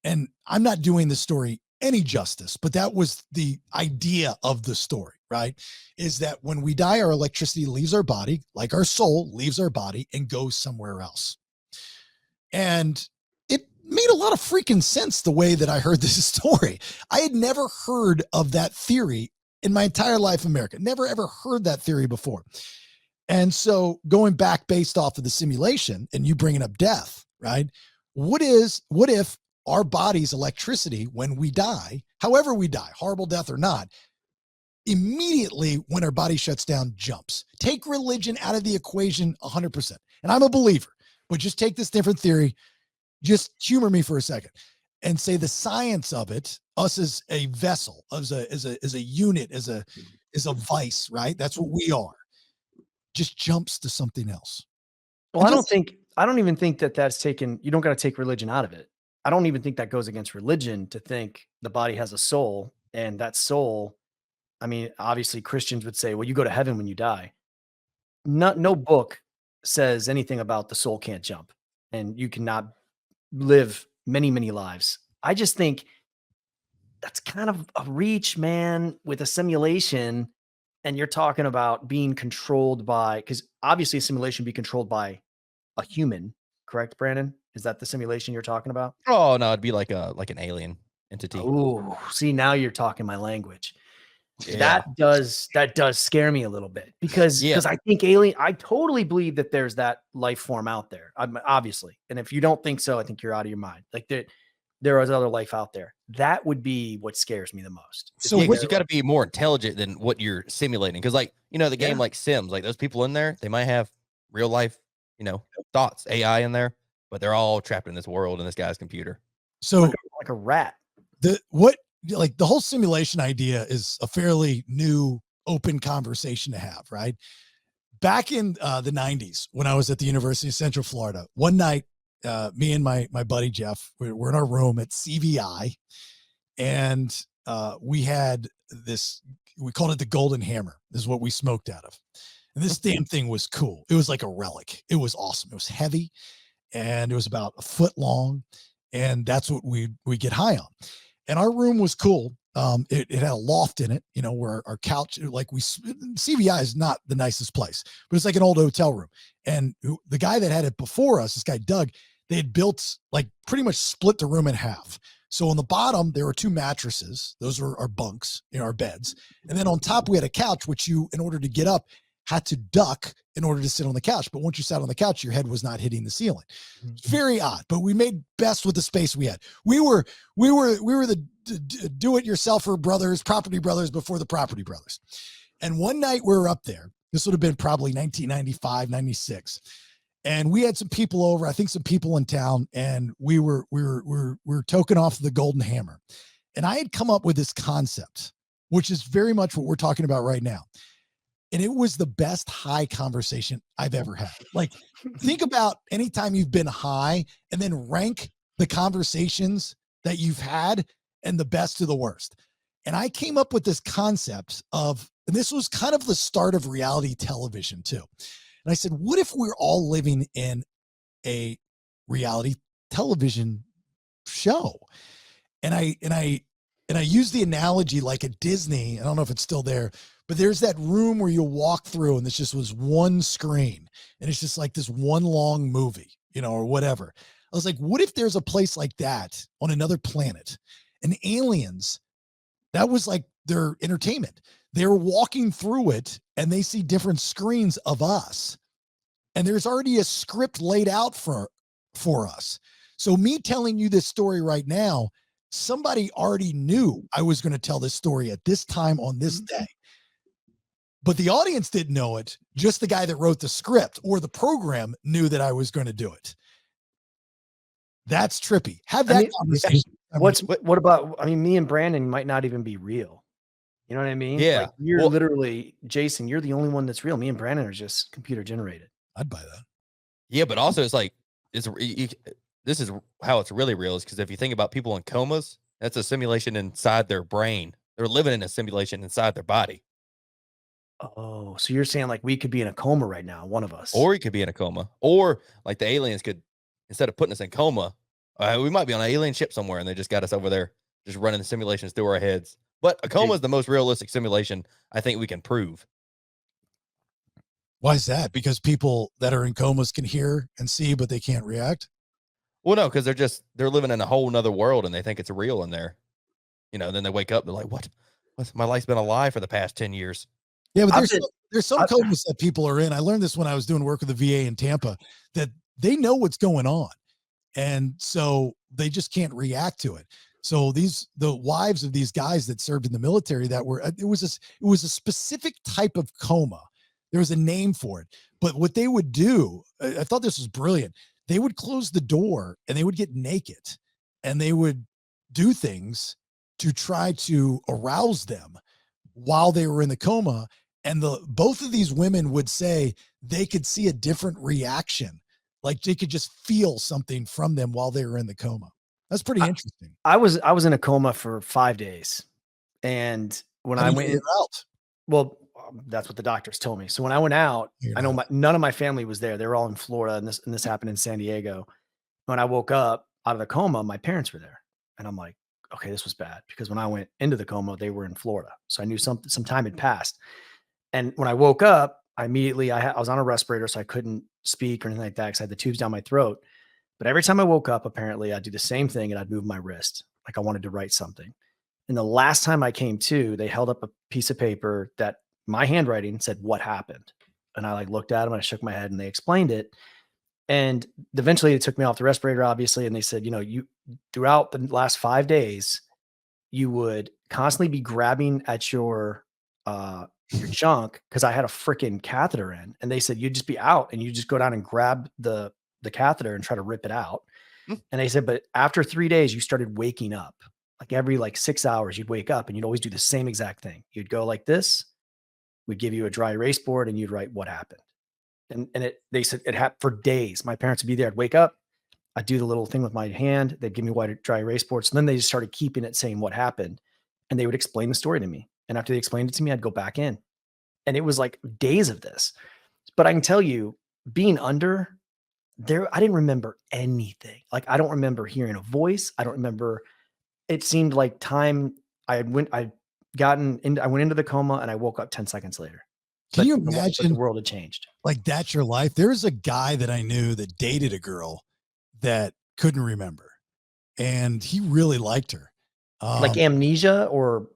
And I'm not doing the story any justice, but that was the idea of the story, right? Is that when we die, our electricity leaves our body, like our soul leaves our body and goes somewhere else. And it made a lot of freaking sense the way that I heard this story. I had never heard of that theory in my entire life in America. Never, ever heard that theory before. And so going back based off of the simulation and you bringing up death, right? What if our body's electricity, when we die, however we die, horrible death or not, immediately when our body shuts down, jumps? Take religion out of the equation 100%. And I'm a believer. but just take this different theory. Just humor me for a second and say the science of it, us as a vessel, as a unit, as a vice, right? That's what we are. Just jumps to something else. Well, I don't even think that that's taken, you don't got to take religion out of it. I don't even think that goes against religion to think the body has a soul, and that soul, I mean, obviously Christians would say, well, you go to heaven when you die. No book says anything about the soul can't jump and you cannot live many, many lives. I just think that's kind of a reach, man, with a simulation. And you're talking about being controlled by, because obviously a simulation be controlled by a human, correct, Brandon? Is that the simulation you're talking about? Oh no, it'd be like an alien entity. Oh, see, now you're talking my language. Yeah. That does scare me a little bit because I think I totally believe that there's that life form out there. Obviously. And if you don't think so, I think you're out of your mind. Like there is other life out there. That would be what scares me the most. So you got to be more intelligent than what you're simulating. Cause like, the game like Sims, like those people in there, they might have real life, thoughts, AI in there, but they're all trapped in this world in this guy's computer. So like a rat. The whole simulation idea is a fairly new open conversation to have, right? Back in the 90s, when I was at the University of Central Florida, one night, me and my buddy Jeff, we're in our room at CVI, and we had this, we called it the Golden Hammer, is what we smoked out of. And this damn thing was cool. It was like a relic. It was awesome. It was heavy, and it was about a foot long, and that's what we get high on. And our room was cool. It had a loft in it, where our couch, CVI is not the nicest place, but it's like an old hotel room. And the guy that had it before us, this guy, Doug, they had built, like, pretty much split the room in half. So on the bottom, there were two mattresses. Those were our bunks, our beds. And then on top, we had a couch, which you, in order to get up, had to duck in order to sit on the couch. But once you sat on the couch, your head was not hitting the ceiling. It's very odd, but we made best with the space we had. We were the do-it-yourselfer brothers, property brothers before the property brothers. And one night we were up there. This would have been probably 1995, 96. And we had some people over, I think some people in town, and we were token off the Golden Hammer. And I had come up with this concept, which is very much what we're talking about right now. And it was the best high conversation I've ever had. Like, think about any time you've been high and then rank the conversations that you've had and the best to the worst. And I came up with this concept of, and this was kind of the start of reality television too. And I said, what if we're all living in a reality television show? And I use the analogy like at Disney. I don't know if it's still there, but there's that room where you walk through and this just was one screen and it's just like this one long movie, or whatever. I was like, what if there's a place like that on another planet, and aliens, that was like their entertainment. They're walking through it and they see different screens of us. And there's already a script laid out for us. So me telling you this story right now, somebody already knew I was going to tell this story at this time on this day. But the audience didn't know it. Just the guy that wrote the script or the program knew that I was going to do it. That's trippy. Have that conversation. What about, me and Brandon might not even be real. You know what I mean? Yeah. Like you're literally, Jason, you're the only one that's real. Me and Brandon are just computer generated. I'd buy that. Yeah, but also it's like, this is how it's really real, is because if you think about people in comas, that's a simulation inside their brain. They're living in a simulation inside their body. Oh, so you're saying like we could be in a coma right now, one of us. Or you could be in a coma. Or like the aliens could, instead of putting us in coma, we might be on an alien ship somewhere and they just got us over there just running the simulations through our heads. But a coma is the most realistic simulation I think we can prove. Why is that? Because people that are in comas can hear and see, but they can't react? Well, no, because they're living in a whole nother world and they think it's real in there. Then they wake up, they're like, what? My life's been a lie for the past 10 years. Yeah, but there's some comas that people are in. I learned this when I was doing work with the VA in Tampa, that they know what's going on. And so they just can't react to it. So the wives of these guys that served in the military it was a specific type of coma. There was a name for it, but what they would do, I thought this was brilliant. they would close the door and they would get naked and they would do things to try to arouse them while they were in the coma. And both of these women would say they could see a different reaction. Like they could just feel something from them while they were in the coma. That's pretty interesting. I was in a coma for 5 days. And when I went out, well, that's what the doctors told me. So when I went out, I know none of my family was there. They were all in Florida, and this happened in San Diego. When I woke up out of the coma, my parents were there, and I'm like, okay, this was bad, because when I went into the coma, they were in Florida. So I knew some time had passed. And when I woke up, I was on a respirator, so I couldn't speak or anything like that because I had the tubes down my throat. But every time I woke up, apparently I'd do the same thing and I'd move my wrist like I wanted to write something. And the last time I came to, they held up a piece of paper that my handwriting said what happened. And I like looked at them and I shook my head and they explained it. And eventually they took me off the respirator, obviously. And they said, you throughout the last 5 days, you would constantly be grabbing at your junk, because I had a freaking catheter in, and they said you'd just be out and you just go down and grab the catheter and try to rip it out. And they said, but after 3 days, you started waking up. Like every 6 hours, you'd wake up and you'd always do the same exact thing. You'd go like this. We'd give you a dry erase board and you'd write what happened. And they said it happened for days. My parents would be there. I'd wake up. I'd do the little thing with my hand. They'd give me a dry erase board. So then they just started keeping it saying what happened. And they would explain the story to me. And after they explained it to me, I'd go back in. And it was like days of this. But I can tell you, being under there, I didn't remember anything. Like, I don't remember hearing a voice. I don't remember. It seemed like time. I went into the coma and I woke up 10 seconds later. Can you imagine the world had changed? Like, that's your life. There's a guy that I knew that dated a girl that couldn't remember, and he really liked her. Like amnesia, or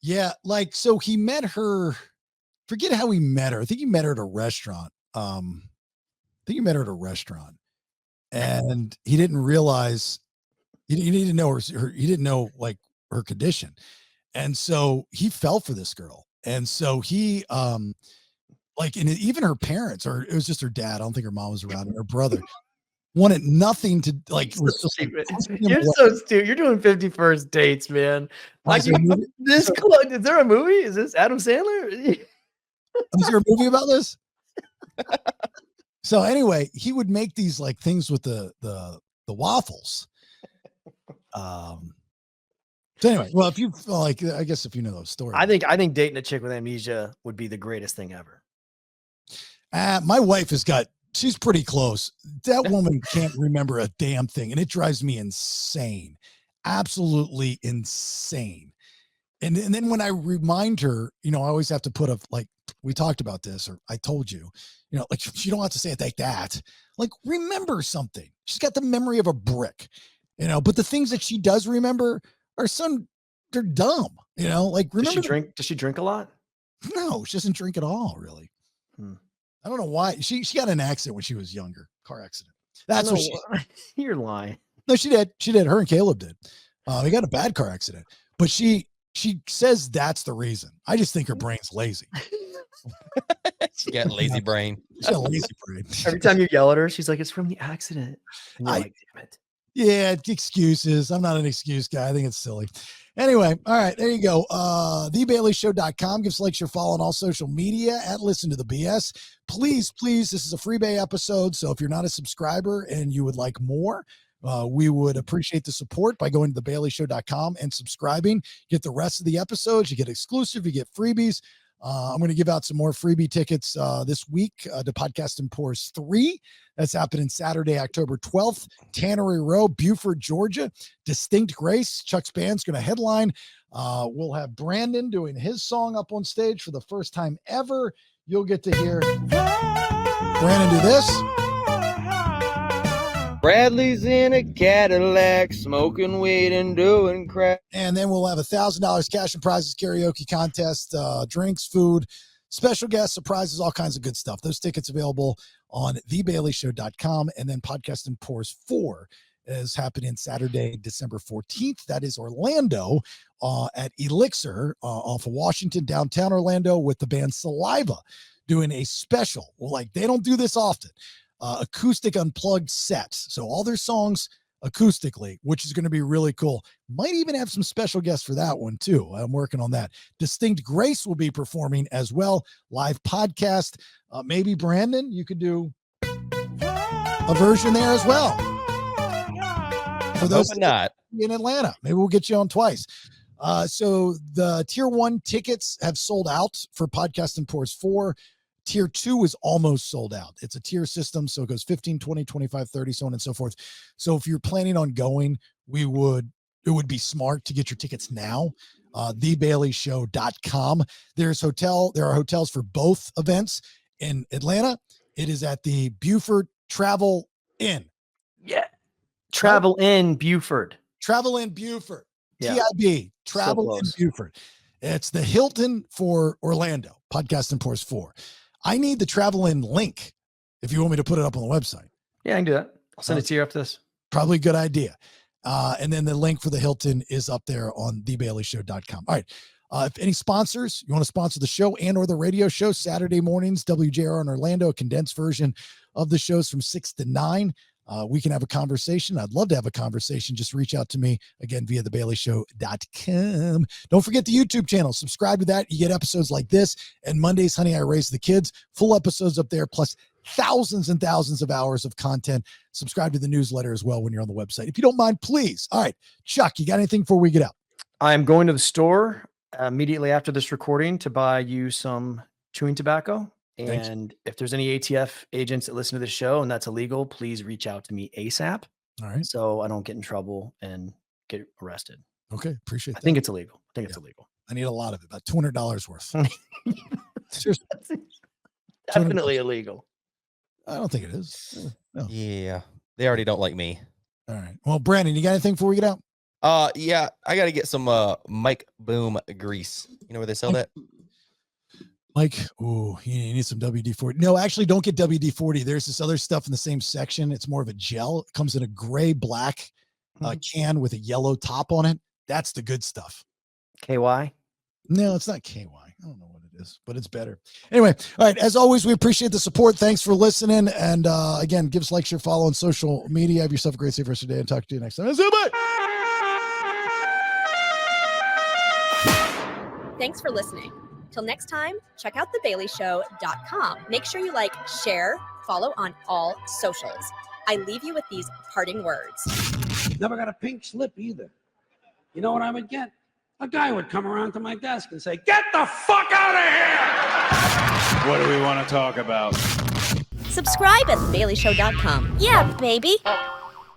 yeah, so he met her. Forget how he met her. I think he met her at a restaurant. And he didn't realize he didn't know her. He didn't know her condition, and so he fell for this girl. And so he, and even her parents, or it was just her dad. I don't think her mom was around, and her brother wanted nothing to You're so stupid. You're doing 51st dates, man. Is there a movie? Is this Adam Sandler? Is there a movie about this? So anyway, he would make these things with the waffles. So anyway, well, if you I guess if you know those stories, I think dating a chick with amnesia would be the greatest thing ever. My wife she's pretty close. That woman can't remember a damn thing, and it drives me insane, absolutely insane. And then when I remind her, I always have to put we talked about this, or I told you, you don't have to say it like that. Remember something. She's got the memory of a brick, but the things that she does remember are they're dumb, remember. Does she drink a lot? No, she doesn't drink at all, really. I don't know why. She got an accident when she was younger, car accident. That's what you're lying. No, she did. Her and Caleb did. They got a bad car accident, but she says that's the reason. I just think her brain's lazy. She got lazy brain. She got lazy brain. Every time you yell at her, she's like, "It's from the accident." And you're like, "Damn it." Yeah, excuses. I'm not an excuse guy. I think it's silly. Anyway, all right, there you go. TheBaileyShow.com. Give us a like, share, follow on all social media at Listen to the BS. Please, this is a Freebae episode. So if you're not a subscriber and you would like more, we would appreciate the support by going to TheBaileyShow.com and subscribing. Get the rest of the episodes. You get exclusive. You get freebies. I'm going to give out some more freebie tickets this week to Podcast and Pours 3. That's happening Saturday, October 12th, Tannery Row, Buford, Georgia. Distinct Grace, Chuck's band's going to headline. We'll have Branden doing his song up on stage for the first time ever. You'll get to hear Branden do this. Bradley's in a Cadillac, smoking weed and doing crack. And then we'll have $1,000 cash and prizes, karaoke contest, drinks, food, special guests, surprises, all kinds of good stuff. Those tickets available on TheBaileyShow.com. And then Podcast and Pours 4 is happening Saturday, December 14th. That is Orlando at Elixir off of Washington, downtown Orlando, with the band Saliva doing a special. Well, they don't do this often. acoustic unplugged sets. So all their songs acoustically, which is going to be really cool. Might even have some special guests for that one too. I'm working on that. Distinct Grace will be performing as well. Live podcast. Maybe Branden, you could do a version there as well. For those not in Atlanta, maybe we'll get you on twice. So the tier 1 tickets have sold out for Podcast and Pours 4. Tier 2 is almost sold out. It's a tier system, so it goes 15, 20, 25, 30, so on and so forth. So if you're planning on going, it would be smart to get your tickets now. TheBaileyShow.com. There are hotels for both events. In Atlanta, it is at the Buford Travel Inn. Yeah. Travel in Buford. Travel in Buford. Yeah. TIB. Travel in close. Buford. It's the Hilton for Orlando. Podcast and Pours 4. I need the Travel In link if you want me to put it up on the website. Yeah, I can do that. I'll send it to you after this. Probably a good idea. And then the link for the Hilton is up there on TheBaileyShow.com. All right. If any sponsors, you want to sponsor the show and or the radio show, Saturday mornings, WJR in Orlando, a condensed version of the shows from 6 to 9. We can have a conversation. I'd love to have a conversation. Just reach out to me again via TheBaileyShow.com. Don't forget the YouTube channel. Subscribe to that. You get episodes like this and Mondays, Honey, I Raise the Kids. Full episodes up there, plus thousands and thousands of hours of content. Subscribe to the newsletter as well when you're on the website. If you don't mind, please. All right, Chuck, you got anything before we get out? I'm going to the store immediately after this recording to buy you some chewing tobacco. And if there's any ATF agents that listen to the show and that's illegal, please reach out to me ASAP. All right. So I don't get in trouble and get arrested. Okay. Appreciate that. I think it's illegal. It's illegal. I need a lot of it, about $200 worth. Seriously. Definitely illegal. I don't think it is. No. Yeah. They already don't like me. All right. Well, Branden, you got anything before we get out? Yeah, I got to get some Mike Boom grease. You know where they sell that? Mike, you need some WD-40. No, actually, don't get WD-40. There's this other stuff in the same section. It's more of a gel. It comes in a gray black can with a yellow top on it. That's the good stuff. KY? No, it's not KY. I don't know what it is, but it's better. Anyway, all right. As always, we appreciate the support. Thanks for listening. And again, give us a like, share, follow on social media. Have yourself a great day for us today and talk to you next time. Bye. Thanks for listening. Till next time, check out TheBaileyShow.com. Make sure you like, share, follow on all socials. I leave you with these parting words. Never got a pink slip either. You know what I would get? A guy would come around to my desk and say, "Get the fuck out of here!" What do we want to talk about? Subscribe at TheBaileyShow.com. Yeah, baby.